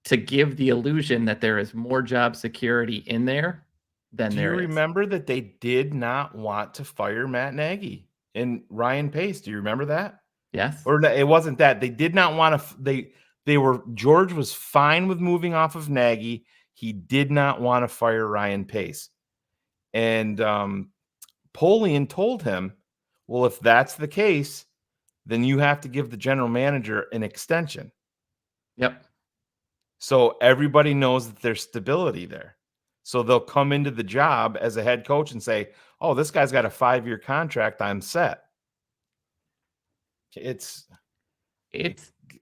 Speaker 6: to give the illusion that there is more job security in there than there is.
Speaker 2: Do you remember that they did not want to fire Matt Nagy and Ryan Pace? Do you remember that?
Speaker 6: Yes.
Speaker 2: Or it wasn't that. They did not want to. George was fine with moving off of Nagy. He did not want to fire Ryan Pace. And Polian told him, well, if that's the case, then you have to give the general manager an extension.
Speaker 6: Yep.
Speaker 2: So everybody knows that there's stability there. So they'll come into the job as a head coach and say, oh, this guy's got a 5-year contract. I'm set. It's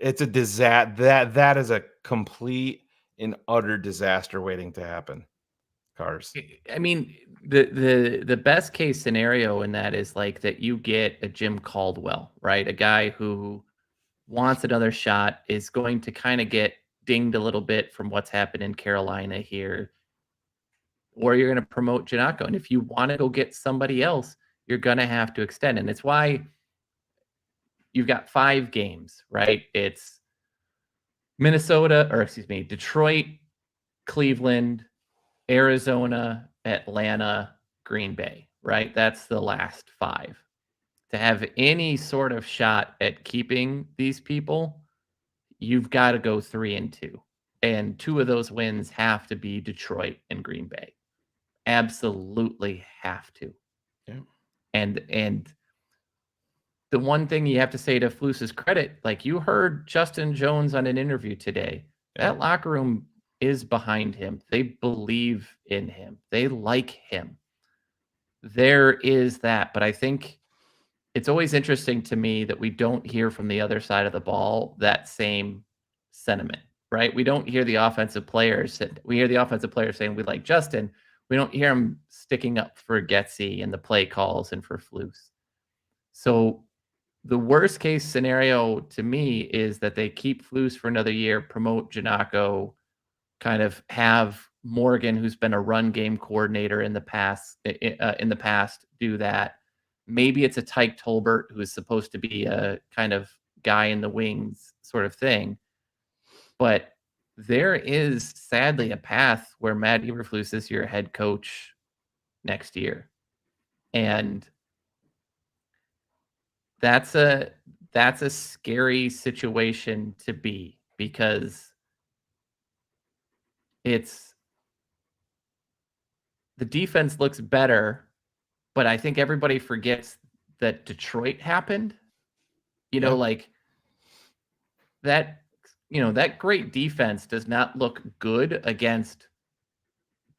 Speaker 2: a disaster. That is a complete and utter disaster waiting to happen. Cars.
Speaker 6: I mean, the best case scenario in that is like that you get a Jim Caldwell, right? A guy who wants another shot, is going to kind of get dinged a little bit from what's happened in Carolina here. Or you're going to promote Janako. And if you want to go get somebody else, you're going to have to extend. And it's why you've got 5 games, right? It's Detroit, Cleveland, Arizona, Atlanta, Green Bay, right? That's the last 5. To have any sort of shot at keeping these people, you've got to go 3-2. And 2 of those wins have to be Detroit and Green Bay. Absolutely have to.
Speaker 2: Yeah.
Speaker 6: And the one thing you have to say to Flus's credit, like you heard Justin Jones on an interview today, that locker room is behind him. They believe in him. They like him. There is that. But I think it's always interesting to me that we don't hear from the other side of the ball that same sentiment, right? We don't hear the offensive players. We hear the offensive players saying we like Justin. We don't hear him sticking up for Getsy and the play calls and for Flus. So The worst case scenario to me is that they keep Flus for another year, promote Janako, kind of have Morgan, who's been a run game coordinator in the past, do that. Maybe it's a Tyke Tolbert, who is supposed to be a kind of guy in the wings sort of thing. But there is sadly a path where Matt Eberflus is your head coach next year. And that's a scary situation to be, because it's the defense looks better, but I think everybody forgets that Detroit happened. Like that, that great defense does not look good against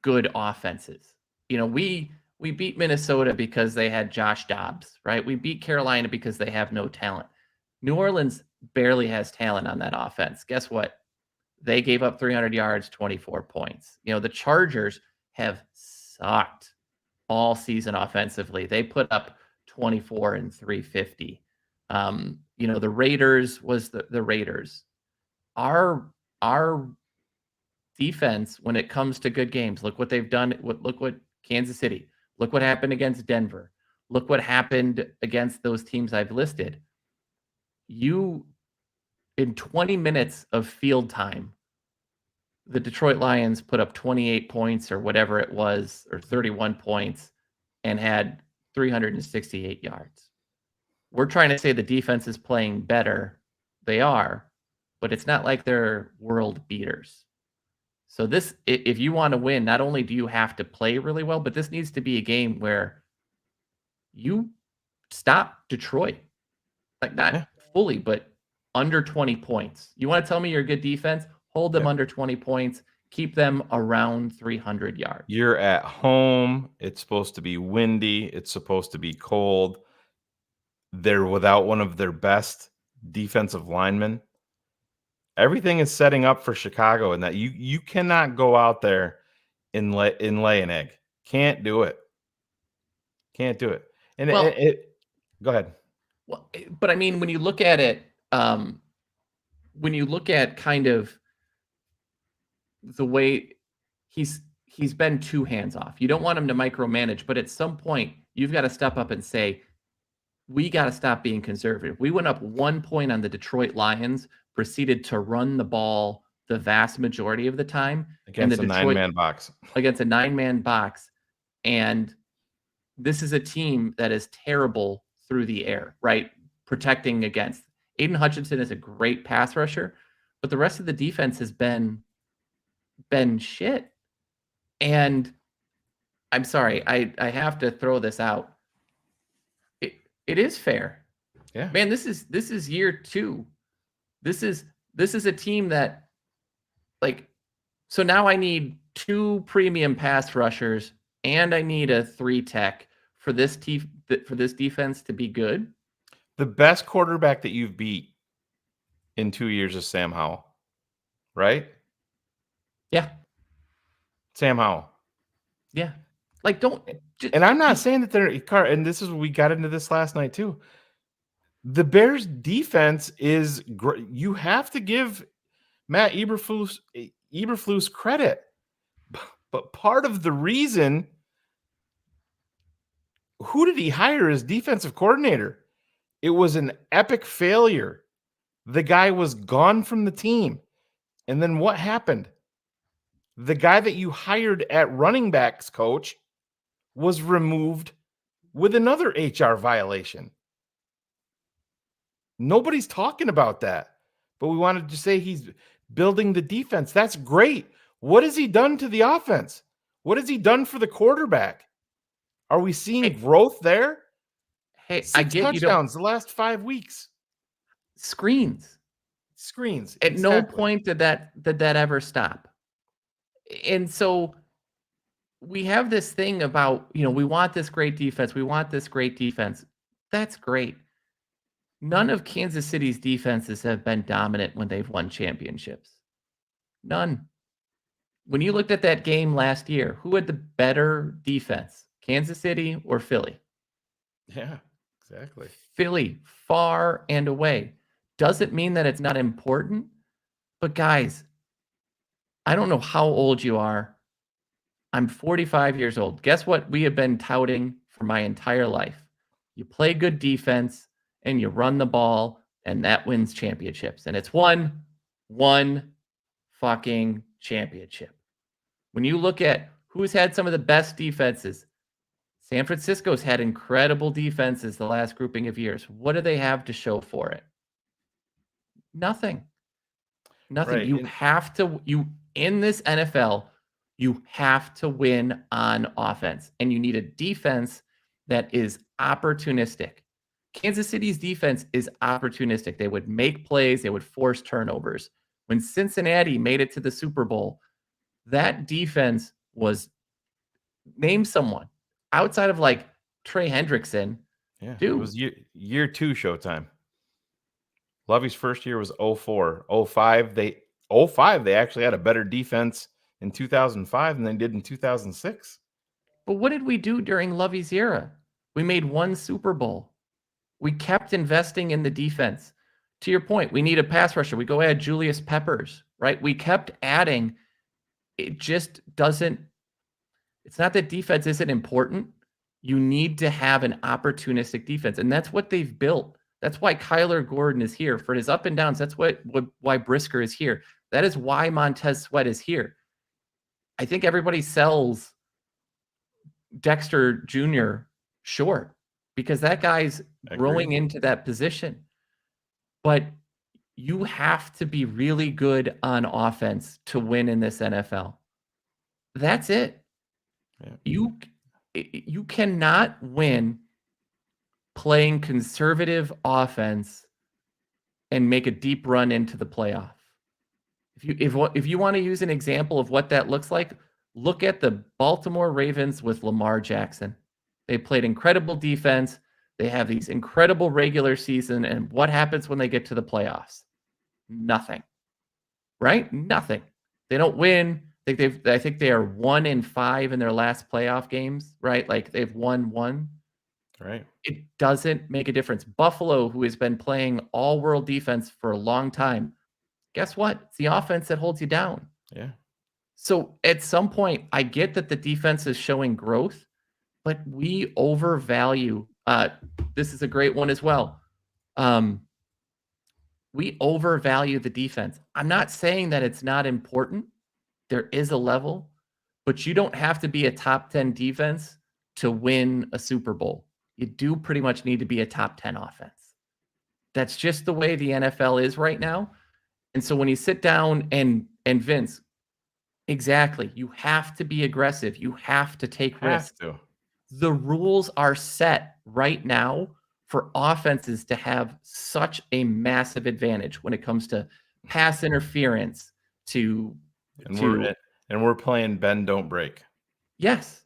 Speaker 6: good offenses. We beat Minnesota because they had Josh Dobbs, right? We beat Carolina because they have no talent. New Orleans barely has talent on that offense. Guess what? They gave up 300 yards, 24 points. The Chargers have sucked all season offensively. They put up 24 and 350. The Raiders was the Raiders. Our defense, when it comes to good games, look what they've done. Look what Kansas City. Look what happened against Denver. Look what happened against those teams I've listed. In 20 minutes of field time, the Detroit Lions put up 28 points or whatever it was, or 31 points, and had 368 yards. We're trying to say the defense is playing better. They are, but it's not like they're world beaters. So this, if you want to win, not only do you have to play really well, but this needs to be a game where you stop Detroit. Like not fully, but under 20 points. You want to tell me you're a good defense? Hold them under 20 points. Keep them around 300 yards.
Speaker 2: You're at home. It's supposed to be windy. It's supposed to be cold. They're without one of their best defensive linemen. Everything is setting up for Chicago, and that you cannot go out there and lay an egg. Can't do it. Can't do it. And
Speaker 6: Well,
Speaker 2: go ahead.
Speaker 6: Well, but I mean, when you look at it, when you look at kind of the way he's been too hands off, you don't want him to micromanage, but at some point you've got to step up and say, we got to stop being conservative. We went up 1 point on the Detroit Lions, proceeded to run the ball the vast majority of the time
Speaker 2: against a 9-man box.
Speaker 6: Against a 9-man box. And this is a team that is terrible through the air, right? Protecting against. Aiden Hutchinson is a great pass rusher, but the rest of the defense has been shit. And I'm sorry, I have to throw this out. It is fair.
Speaker 2: Yeah.
Speaker 6: Man, this is year 2. This is a team that, like, so now I need 2 premium pass rushers and I need a 3 tech for this defense to be good.
Speaker 2: The best quarterback that you've beat in 2 years is Sam Howell, right?
Speaker 6: Yeah.
Speaker 2: Sam Howell.
Speaker 6: Yeah. Like,
Speaker 2: and I'm not saying that they're, and this is, we got into this last night too. The Bears defense is great. You have to give Matt Eberflus credit. But part of the reason, who did he hire as defensive coordinator? It was an epic failure. The guy was gone from the team. And then what happened? The guy that you hired at running backs coach was removed with another HR violation. Nobody's talking about that. But we wanted to say he's building the defense. That's great. What has he done to the offense? What has he done for the quarterback? Are we seeing growth there?
Speaker 6: Hey,
Speaker 2: 6
Speaker 6: I get
Speaker 2: touchdowns the last 5 weeks.
Speaker 6: Screens. At no point did that ever stop. And so we have this thing about, we want this great defense. We want this great defense. That's great. None of Kansas City's defenses have been dominant when they've won championships. None. When you looked at that game last year, who had the better defense, Kansas City or Philly?
Speaker 2: Yeah, Exactly.
Speaker 6: Philly, far and away. Doesn't mean that it's not important, but guys, I don't know how old you are. I'm 45 years old. Guess what we have been touting for my entire life? You play good defense and you run the ball, and that wins championships. And it's one fucking championship. When you look at who's had some of the best defenses, San Francisco's had incredible defenses the last grouping of years. What do they have to show for it? Nothing.
Speaker 2: Right.
Speaker 6: You have to, in this NFL, you have to win on offense, and you need a defense that is opportunistic. Kansas City's defense is opportunistic. They would make plays, they would force turnovers. When Cincinnati made it to the Super Bowl, that defense was, name someone outside of like Trey Hendrickson.
Speaker 2: Yeah,
Speaker 6: dude.
Speaker 2: It was year 2 Showtime. Lovey's first year was 04. 05, they actually had a better defense in 2005 than they did in 2006.
Speaker 6: But what did we do during Lovey's era? We made one Super Bowl. We kept investing in the defense. To your point, we need a pass rusher. We go add Julius Peppers, right? We kept adding. It just doesn't, it's not that defense isn't important. You need to have an opportunistic defense. And that's what they've built. That's why Kyler Gordon is here for his up and downs. That's why Brisker is here. That is why Montez Sweat is here. I think everybody sells Dexter Jr. short because that guy's growing into that position. But you have to be really good on offense to win in this NFL. That's it. Yeah. You cannot win playing conservative offense and make a deep run into the playoff. If you want to use an example of what that looks like, look at the Baltimore Ravens with Lamar Jackson. They played incredible defense. They have these incredible regular season, and what happens when they get to the playoffs? Nothing. Right? Nothing. They don't win. I think they are 1-5 in their last playoff games, right? Like they've won one.
Speaker 2: Right.
Speaker 6: It doesn't make a difference. Buffalo, who has been playing all-world defense for a long time, guess what? It's the offense that holds you down.
Speaker 2: Yeah.
Speaker 6: So at some point, I get that the defense is showing growth, but we overvalue. This is a great one as well. We overvalue the defense. I'm not saying that it's not important. There is a level, but you don't have to be a top 10 defense to win a Super Bowl. You do pretty much need to be a top 10 offense. That's just the way the NFL is right now. And so when you sit down and Vince, exactly, you have to be aggressive. You have to take risks. The rules are set right now for offenses to have such a massive advantage when it comes to pass interference,
Speaker 2: we're playing bend, don't break.
Speaker 6: Yes.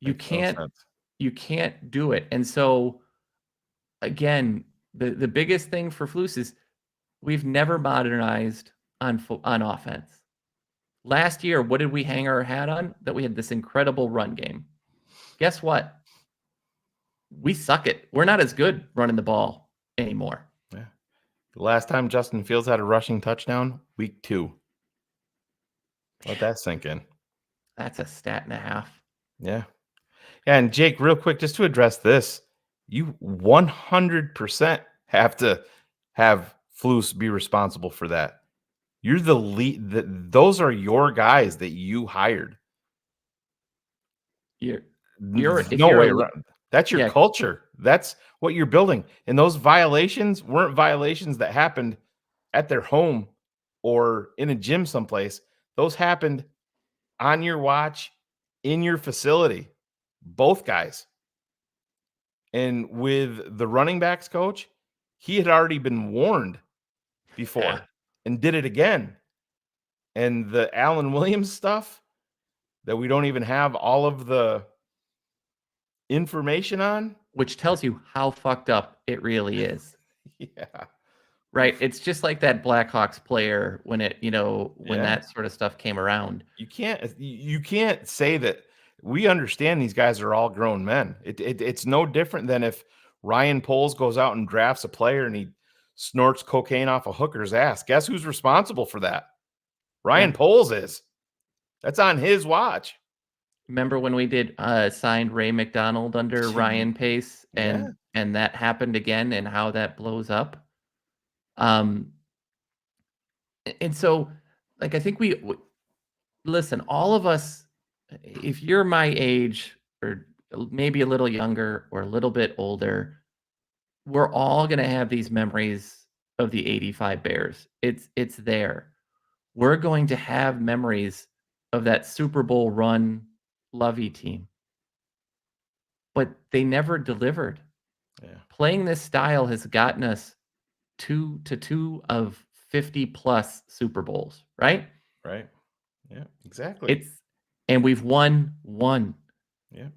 Speaker 6: You can't do it. And so again, the biggest thing for Flus is we've never modernized on offense. Last year, what did we hang our hat on? That we had this incredible run game. Guess what? We suck it. We're not as good running the ball anymore.
Speaker 2: Yeah. The last time Justin Fields had a rushing touchdown, week 2. Let that sink in.
Speaker 6: That's a stat and a half.
Speaker 2: Yeah. Yeah, and Jake, real quick, just to address this, you 100% have to have Flus be responsible for that. You're the lead. Those are your guys that you hired.
Speaker 6: No
Speaker 2: way around. That's your culture. That's what you're building. And those violations weren't violations that happened at their home or in a gym someplace. Those happened on your watch, in your facility. Both guys. And with the running backs coach, he had already been warned before and did it again. And the Allen Williams stuff that we don't even have all of the information on,
Speaker 6: which tells you how fucked up it really is.
Speaker 2: Yeah.
Speaker 6: Right. It's just like that Blackhawks player when that sort of stuff came around.
Speaker 2: You can't say that. We understand these guys are all grown men. It's no different than if Ryan Poles goes out and drafts a player and he snorts cocaine off a hooker's ass. Guess who's responsible for that? Ryan Poles is. That's on his watch.
Speaker 6: Remember when we did signed Ray McDonald under Ryan Pace and that happened again and how that blows up? And so, like, I think we listen, all of us, if you're my age or maybe a little younger or a little bit older, we're all going to have these memories of the 85 Bears. It's there. We're going to have memories of that Super Bowl run Lovey team. But they never delivered.
Speaker 2: Yeah.
Speaker 6: Playing this style has gotten us two of 50 plus Super Bowls, right?
Speaker 2: Right. Yeah, exactly.
Speaker 6: And we've won one.
Speaker 2: Yeah.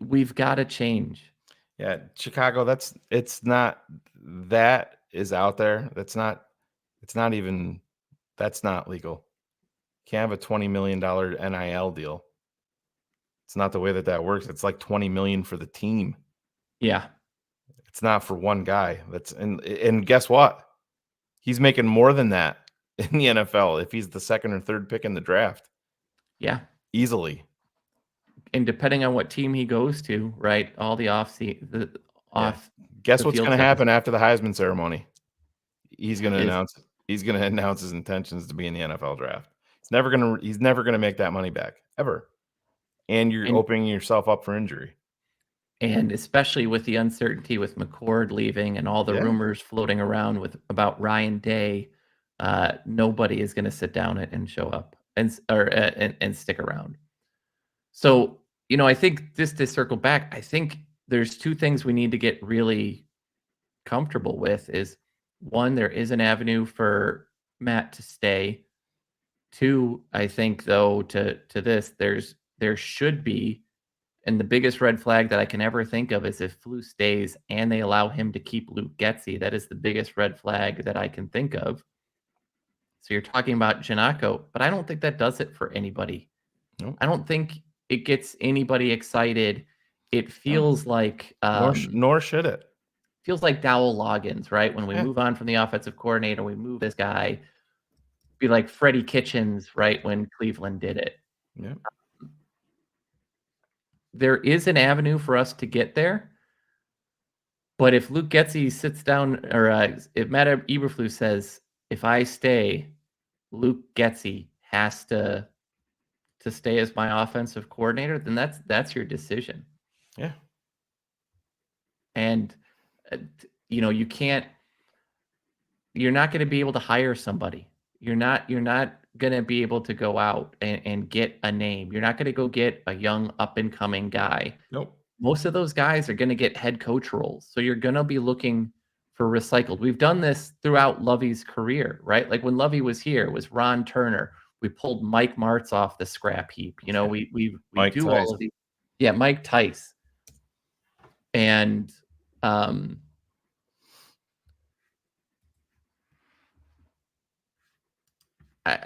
Speaker 6: We've got to change.
Speaker 2: Yeah, Chicago, that is out there. That's not legal. Can't have a $20 million NIL deal. It's not the way that works. It's like $20 million for the team.
Speaker 6: Yeah.
Speaker 2: It's not for one guy. And guess what? He's making more than that in the NFL if he's the second or third pick in the draft.
Speaker 6: Yeah.
Speaker 2: Easily.
Speaker 6: And depending on what team he goes to, right? All the
Speaker 2: Guess what's going to happen after the Heisman ceremony? He's going to announce his intentions to be in the NFL draft. He's never going to make that money back ever. And you're opening yourself up for injury.
Speaker 6: And especially with the uncertainty with McCord leaving and all the rumors floating around about Ryan Day, nobody is going to sit down and show up and stick around. So, I think just to circle back, I think there's two things we need to get really comfortable with is one, there is an avenue for Matt to stay. Two, I think though, to this, there should be, and the biggest red flag that I can ever think of is if Flu stays and they allow him to keep Luke Getsy. That is the biggest red flag that I can think of. So you're talking about Janako, but I don't think that does it for anybody.
Speaker 2: Nope.
Speaker 6: I don't think it gets anybody excited. It feels like
Speaker 2: nor should it.
Speaker 6: Feels like Dowell Loggins, right? When we move on from the offensive coordinator, we move this guy. Be like Freddie Kitchens, right? When Cleveland did it.
Speaker 2: Yeah.
Speaker 6: There is an avenue for us to get there. But if Luke Getsy sits down, or if Matt Eberflus says, if I stay, Luke Getsy has to stay as my offensive coordinator, then that's your decision.
Speaker 2: Yeah.
Speaker 6: And you're not going to be able to hire somebody. You're not going to be able to go out and get a name. You're not going to go get a young up and coming guy.
Speaker 2: Nope.
Speaker 6: Most of those guys are going to get head coach roles. So you're going to be looking for recycled. We've done this throughout Lovey's career, right? Like when Lovey was here, it was Ron Turner. We pulled Mike Martz off the scrap heap. We do
Speaker 2: Tice.
Speaker 6: all of these. Yeah, Mike Tice. And I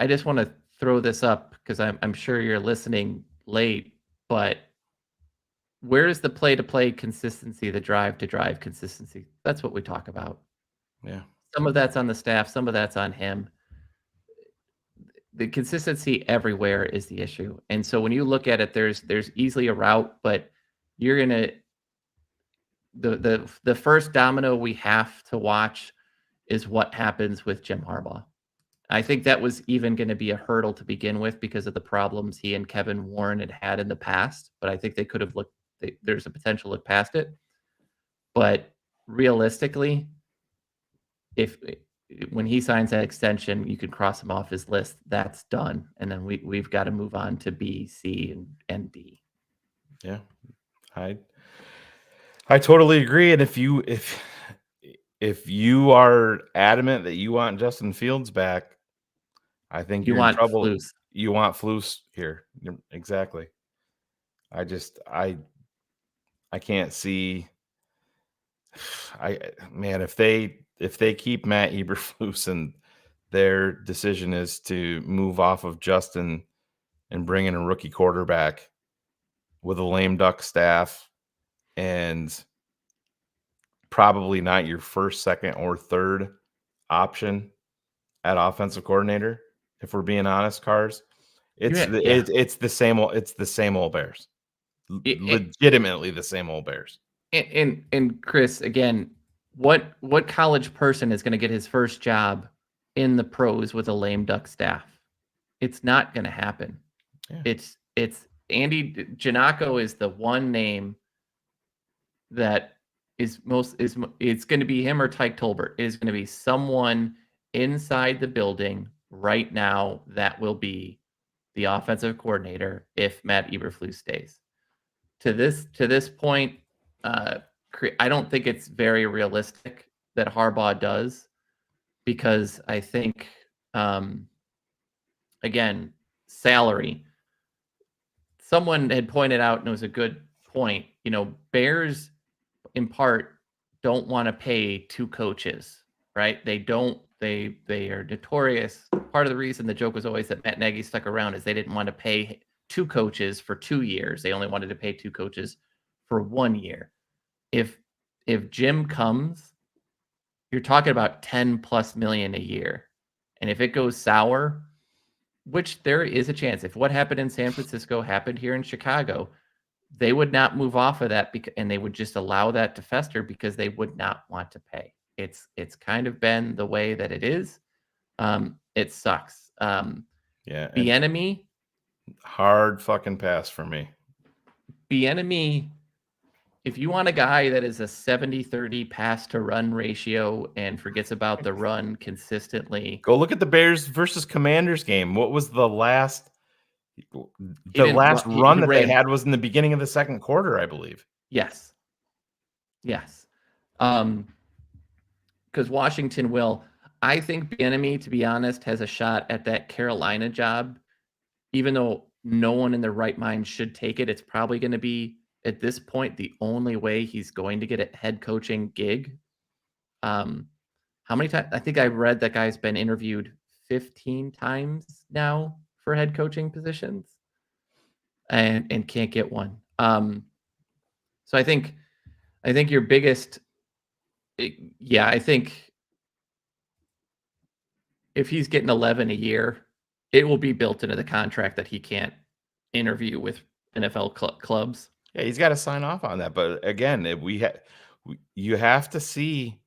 Speaker 6: just want to throw this up because I'm sure you're listening late, but where is the play-to-play consistency, the drive-to-drive consistency? That's what we talk about.
Speaker 2: Yeah.
Speaker 6: Some of that's on the staff, some of that's on him. The consistency everywhere is the issue. And so when you look at it, there's easily a route, but you're going to the first domino we have to watch is what happens with Jim Harbaugh. I think that was even going to be a hurdle to begin with because of the problems he and Kevin Warren had in the past. But I think they could have there's a potential to look past it. But realistically, when he signs that extension, you can cross him off his list. That's done. And then we've got to move on to B, C, and D.
Speaker 2: Yeah. I totally agree. And if you are adamant that you want Justin Fields back, I think you're in trouble.
Speaker 6: Flus.
Speaker 2: You want Flus here. Exactly. I can't see. If they keep Matt Eberflus and their decision is to move off of Justin and bring in a rookie quarterback with a lame duck staff and probably not your first, second, or third option at offensive coordinator. If we're being honest, Cars, it's the same old Bears. Legitimately the same old Bears.
Speaker 6: And Chris, again, what college person is going to get his first job in the pros with a lame duck staff? It's not going to happen. Yeah. It's Andy Janako is the one name that it's going to be him or Tyke Tolbert. It is going to be someone inside the building right now that will be the offensive coordinator if Matt Eberflus stays. To this point, I don't think it's very realistic that Harbaugh does, because I think, again, salary. Someone had pointed out, and it was a good point, Bears in part don't want to pay two coaches, right? They are notorious. Part of the reason the joke was always that Matt Nagy stuck around is they didn't want to pay two coaches for 2 years. They only wanted to pay two coaches for 1 year. If Jim comes, you're talking about $10+ million a year. And if it goes sour, which there is a chance, if what happened in San Francisco happened here in Chicago, they would not move off of that, and they would just allow that to fester because they would not want to pay. It's kind of been the way that it is. It sucks. Bieniemy,
Speaker 2: hard fucking pass for me.
Speaker 6: Bieniemy, if you want a guy that is a 70-30 pass to run ratio and forgets about the run consistently,
Speaker 2: go look at the Bears versus Commanders game. What was the last run that they had was in the beginning of the second quarter, I believe.
Speaker 6: Yes. Because Washington will. I think Bieniemy, to be honest, has a shot at that Carolina job, even though no one in their right mind should take it. It's probably going to be, at this point, the only way he's going to get a head coaching gig. How many times? I think I read that guy's been interviewed 15 times now for head coaching positions and can't get one. So I think your biggest, I think if he's getting 11 a year, it will be built into the contract that he can't interview with NFL clubs.
Speaker 2: Yeah, he's got to sign off on that. But again, you have to see.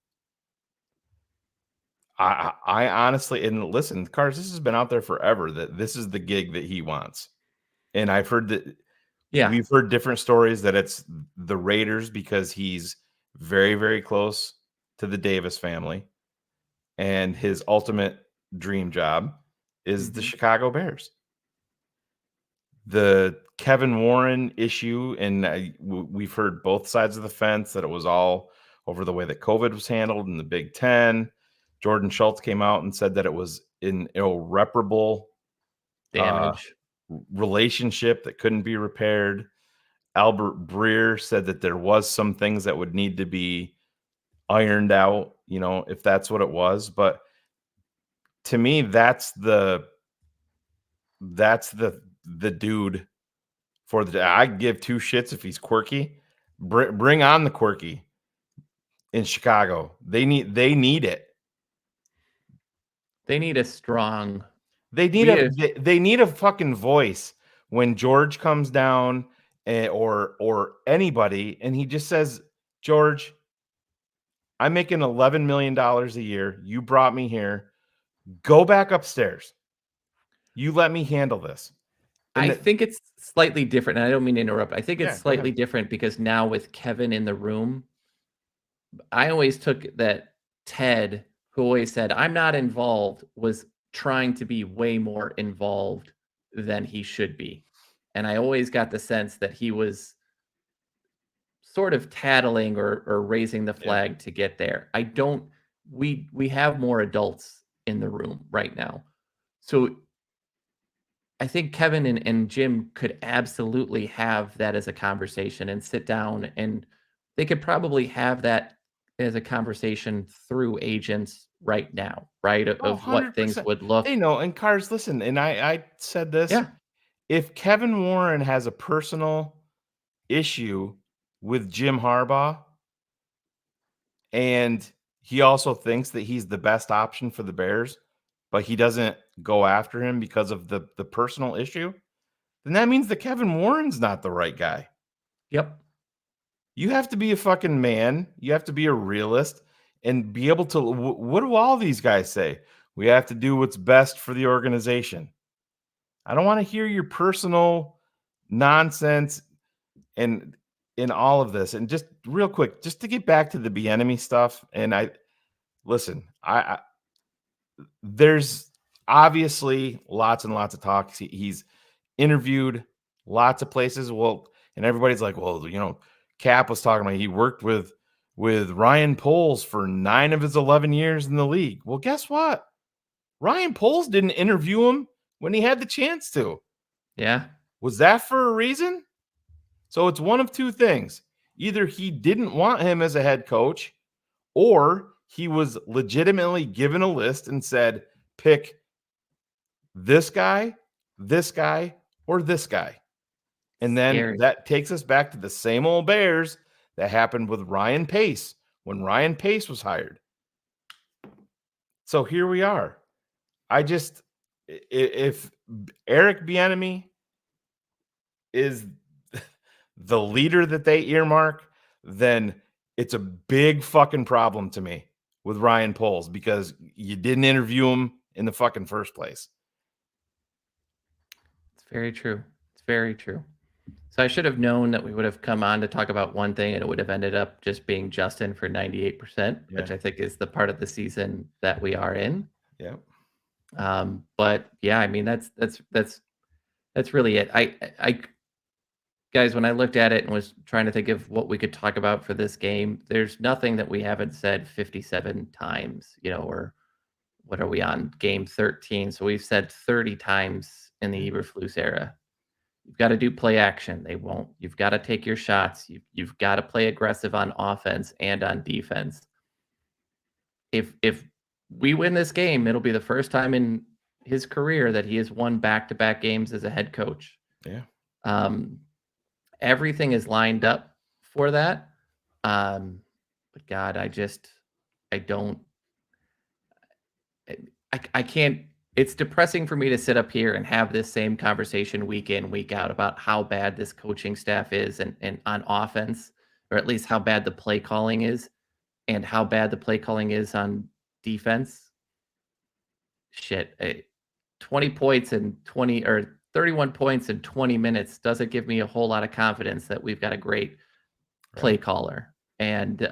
Speaker 2: I honestly, and listen, Cars, this has been out there forever that this is the gig that he wants. And I've heard that, we've heard different stories that it's the Raiders because he's very, very close to the Davis family. And his ultimate dream job is the Chicago Bears. The Kevin Warren issue, and we've heard both sides of the fence that it was all over the way that COVID was handled in the Big Ten. Jordan Schultz came out and said that it was an irreparable
Speaker 6: damage
Speaker 2: relationship that couldn't be repaired. Albert Breer said that there was some things that would need to be ironed out, if that's what it was. But to me, that's the dude for the. I give two shits if he's quirky. Bring on the quirky in Chicago. They need it.
Speaker 6: They need a strong.
Speaker 2: They need a fucking voice when George comes down, or anybody, and he just says, "George, I'm making $11 million a year. You brought me here. Go back upstairs. You let me handle this."
Speaker 6: I think it's slightly different. And I don't mean to interrupt. I think it's slightly different because now with Kevin in the room, I always took that Ted, who always said, "I'm not involved," was trying to be way more involved than he should be. And I always got the sense that he was sort of tattling or raising the flag to get there. We have more adults in the room right now. So I think Kevin and Jim could absolutely have that as a conversation and sit down, and they could probably have that as a conversation through agents right now, right? Of what things would look.
Speaker 2: And Cars, listen, and I said this.
Speaker 6: Yeah.
Speaker 2: If Kevin Warren has a personal issue with Jim Harbaugh, and he also thinks that he's the best option for the Bears, but he doesn't go after him because of the personal issue, then that means that Kevin Warren's not the right guy.
Speaker 6: Yep.
Speaker 2: You have to be a fucking man. You have to be a realist and be able to. What do all these guys say? We have to do what's best for the organization. I don't want to hear your personal nonsense and in all of this. And just real quick, just to get back to the Bieniemy stuff. And I there's obviously lots and lots of talks. He's interviewed lots of places. Well, and everybody's like, well, Cap was talking about he worked with Ryan Poles for 9 of his 11 years in the league. Well, guess what? Ryan Poles didn't interview him when he had the chance to.
Speaker 6: Yeah.
Speaker 2: Was that for a reason? So it's one of two things. Either he didn't want him as a head coach, or he was legitimately given a list and said, pick this guy, or this guy. And then that takes us back to the same old Bears that happened with Ryan Pace when Ryan Pace was hired. So here we are. If Eric Bieniemy is the leader that they earmark, then it's a big fucking problem to me with Ryan Poles because you didn't interview him in the fucking first place.
Speaker 6: It's very true. It's very true. So I should have known that we would have come on to talk about one thing and it would have ended up just being Justin for 98%, which I think is the part of the season that we are in.
Speaker 2: Yeah.
Speaker 6: But yeah, I mean, that's really it. I guys, when I looked at it and was trying to think of what we could talk about for this game, there's nothing that we haven't said 57 times, or what are we on? Game 13. So we've said 30 times in the Eberflus era. You've got to do play action. They won't. You've got to take your shots. You've got to play aggressive on offense and on defense. If we win this game, it'll be the first time in his career that he has won back-to-back games as a head coach.
Speaker 2: Yeah.
Speaker 6: Everything is lined up for that. But God, I can't. It's depressing for me to sit up here and have this same conversation week in, week out about how bad this coaching staff is and on offense, or at least how bad the play calling is and how bad the play calling is on defense. 20 points and 20 or 31 points in 20 minutes doesn't give me a whole lot of confidence that we've got a great play caller. And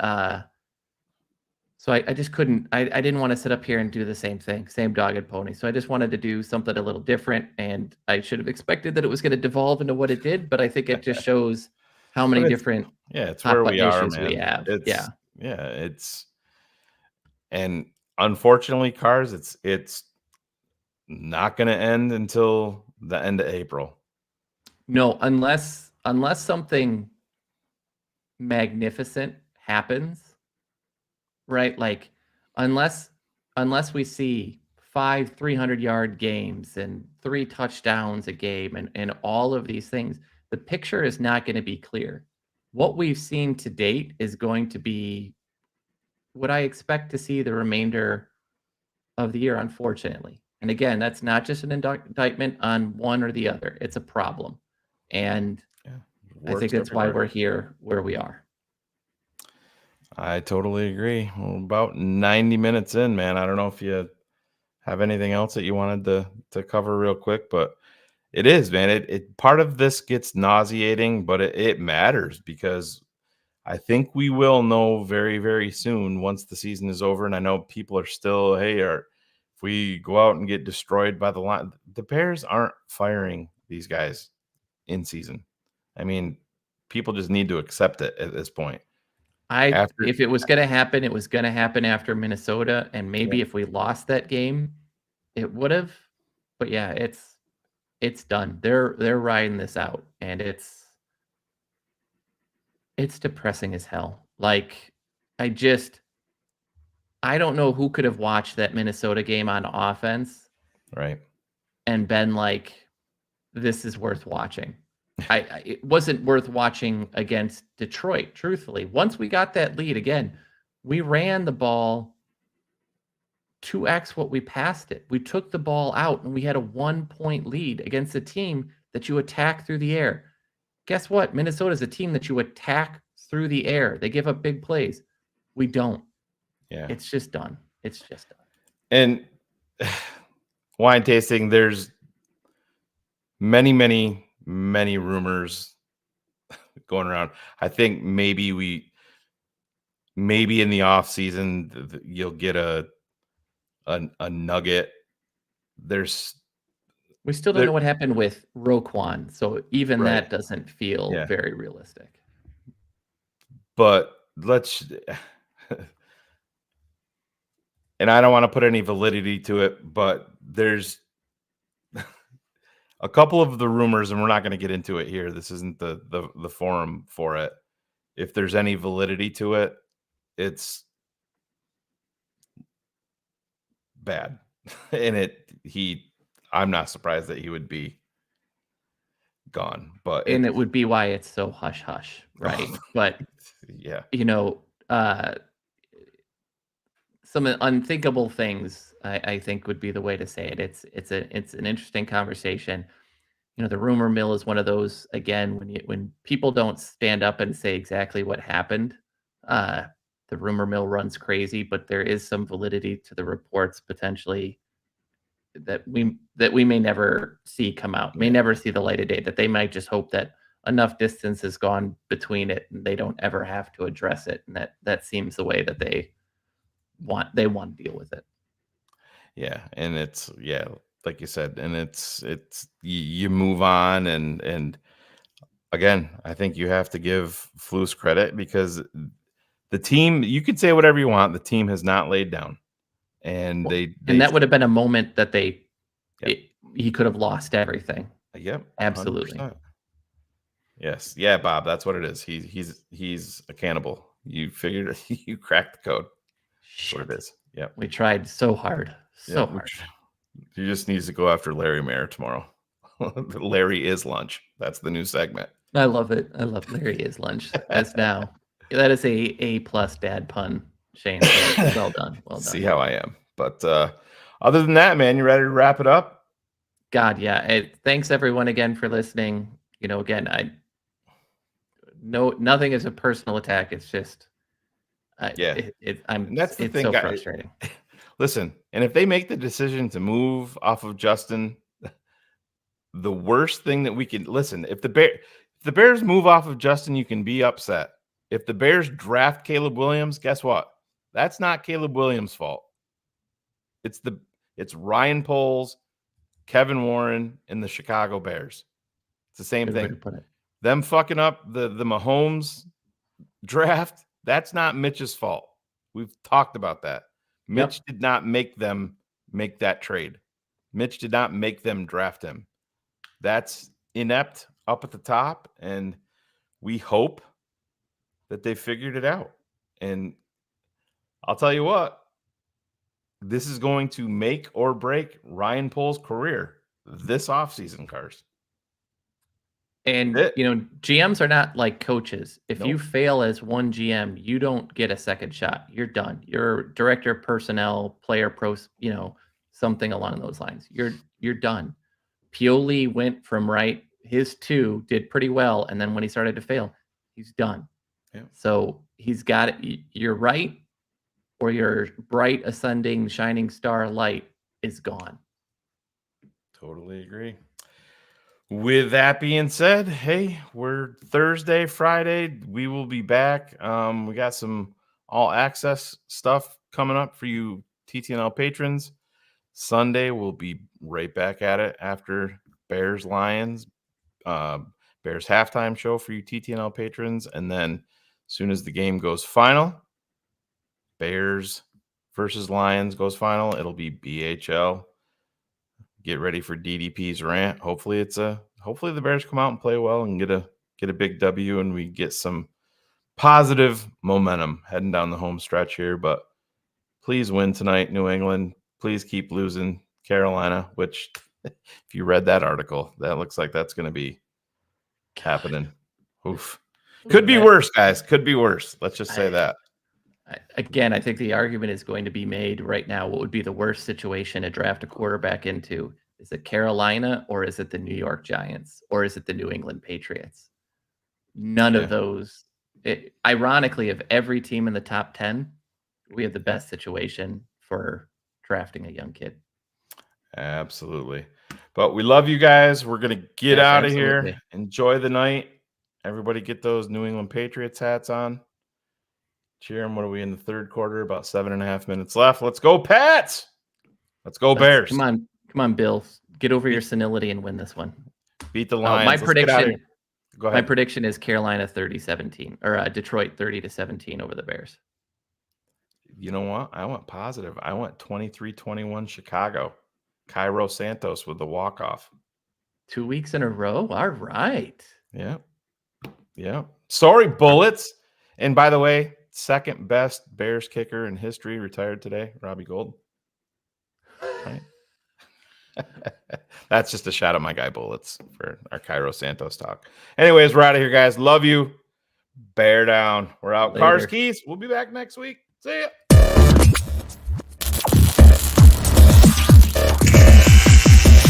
Speaker 6: so I just couldn't, I didn't want to sit up here and do the same thing, same dog and pony. So I just wanted to do something a little different, and I should have expected that it was going to devolve into what it did, but I think it just shows how many different
Speaker 2: it's where we are, man.
Speaker 6: We have.
Speaker 2: It's and unfortunately, Cars, it's not going to end until the end of April.
Speaker 6: No, unless something magnificent happens. Right? Like unless we see 5 300-yard games and 3 touchdowns a game and all of these things, the picture is not going to be clear. What we've seen to date is going to be what I expect to see the remainder of the year, unfortunately. And again, that's not just an indictment on one or the other. It's a problem. And I think that's why we're here where we are.
Speaker 2: I totally agree. Well, about 90 minutes in, man. I don't know if you have anything else that you wanted to cover real quick, but it is, man. It part of this gets nauseating, but it matters because I think we will know very, very soon once the season is over. And I know people are still, if we go out and get destroyed by the line, the Bears aren't firing these guys in season. I mean, people just need to accept it at this point.
Speaker 6: If it was going to happen, it was going to happen after Minnesota, and maybe if we lost that game, it would have. But yeah, it's done. They're riding this out, and it's depressing as hell. Like I don't know who could have watched that Minnesota game on offense,
Speaker 2: right,
Speaker 6: and been like, "This is worth watching." It wasn't worth watching against Detroit, truthfully. Once we got that lead, again, We ran the ball 2x what we passed it. We took the ball out and we had a 1-point lead against a team that you attack through the air. Guess what? Minnesota is a team that you attack through the air. They give up big plays. We don't.
Speaker 2: Yeah.
Speaker 6: It's just done. It's just done.
Speaker 2: And wine tasting, there's many rumors going around. I think maybe in the off season you'll get a nugget.
Speaker 6: We still don't know what happened with Roquan, so even
Speaker 2: Right.
Speaker 6: that doesn't feel very realistic.
Speaker 2: But and I don't want to put any validity to it, but there's a couple of the rumors, and we're not going to get into it here. This isn't the forum for it. If there's any validity to it, it's bad. And I'm not surprised that he would be gone, but
Speaker 6: it would be why it's so hush hush, right? But
Speaker 2: yeah,
Speaker 6: some unthinkable things, I think, would be the way to say it. It's an interesting conversation. The rumor mill is one of those, again, when people don't stand up and say exactly what happened, the rumor mill runs crazy. But there is some validity to the reports potentially that we may never see come out, may never see the light of day. That they might just hope that enough distance has gone between it and they don't ever have to address it, and that seems the way that they want to deal with it.
Speaker 2: Yeah, and it's like you said, and it's you move on, and again, I think you have to give Flus credit because the team, you could say whatever you want, the team has not laid down, and
Speaker 6: and that would have been a moment that he could have lost everything.
Speaker 2: Yep,
Speaker 6: absolutely.
Speaker 2: 100%. Yes, yeah, Bob, that's what it is. He's a cannibal. You figured you cracked the code. That's what it is. Yeah,
Speaker 6: we tried so hard. So hard.
Speaker 2: He just needs to go after Larry Mayer tomorrow. Larry is lunch. That's the new segment.
Speaker 6: I love it. I love Larry is lunch. That's now. That is a plus dad pun, Shane. Well done. Well done.
Speaker 2: See how I am. But other than that, man, you ready to wrap it up?
Speaker 6: God, yeah. Thanks everyone again for listening. Again, nothing is a personal attack. It's just
Speaker 2: that's the thing,
Speaker 6: so frustrating.
Speaker 2: Listen, and if they make the decision to move off of Justin, the worst thing that we can listen, if the Bears move off of Justin, you can be upset. If the Bears draft Caleb Williams, guess what? That's not Caleb Williams' fault. It's Ryan Poles, Kevin Warren, and the Chicago Bears. It's the same thing. Them fucking up the Mahomes draft, that's not Mitch's fault. We've talked about that. Mitch did not make them make that trade. Mitch did not make them draft him. That's inept up at the top, and we hope that they figured it out. And I'll tell you what, this is going to make or break Ryan Poles' career this offseason, Cars.
Speaker 6: And, GMs are not like coaches. If you fail as one GM, you don't get a second shot. You're done. You're director of personnel, player pro, something along those lines. You're done. Pioli went from his 2 did pretty well. And then when he started to fail, he's done. Yeah. So he's got it. You're right, or your bright, ascending, shining star light is gone.
Speaker 2: Totally agree. With that being said, hey, we're Thursday, Friday. We will be back. We got some all access stuff coming up for you TTNL patrons. Sunday, we'll be right back at it after Bears Lions, Bears halftime show for you TTNL patrons. And then as soon as the game goes final, Bears versus Lions goes final, it'll be BHL. Get ready for DDP's rant. Hopefully the Bears come out and play well and get a big W, and we get some positive momentum heading down the home stretch here. But please win tonight, New England. Please keep losing Carolina, which if you read that article, that looks like that's going to be happening. Oof. Could be worse, guys. Could be worse. Let's just say that.
Speaker 6: Again, I think the argument is going to be made right now. What would be the worst situation to draft a quarterback into? Is it Carolina, or is it the New York Giants, or is it the New England Patriots? None of those. Ironically, of every team in the top 10, we have the best situation for drafting a young kid.
Speaker 2: Absolutely. But we love you guys. We're going to get out of here. Enjoy the night. Everybody get those New England Patriots hats on. Cheer them. What are we in the third quarter? About 7.5 minutes left. Let's go, Pats. Let's go, Bears.
Speaker 6: Come on, Bill. Get over your senility and win this one.
Speaker 2: Beat the Lions.
Speaker 6: My prediction.
Speaker 2: Go ahead.
Speaker 6: My prediction is Carolina 30-17, or Detroit 30-17 over the Bears.
Speaker 2: You know what? I went positive. I went 23-21 Chicago. Cairo Santos with the walk-off.
Speaker 6: 2 weeks in a row? All right.
Speaker 2: Yeah. Yeah. Sorry, Bullets. And by the way, second best Bears kicker in history retired today, Robbie Gould. Right. That's just a shout at my guy Bullets for our Cairo Santos talk. Anyways, we're out of here, guys. Love you. Bear down. We're out.
Speaker 6: Later.
Speaker 2: Cars, keys. We'll be back next week. See ya.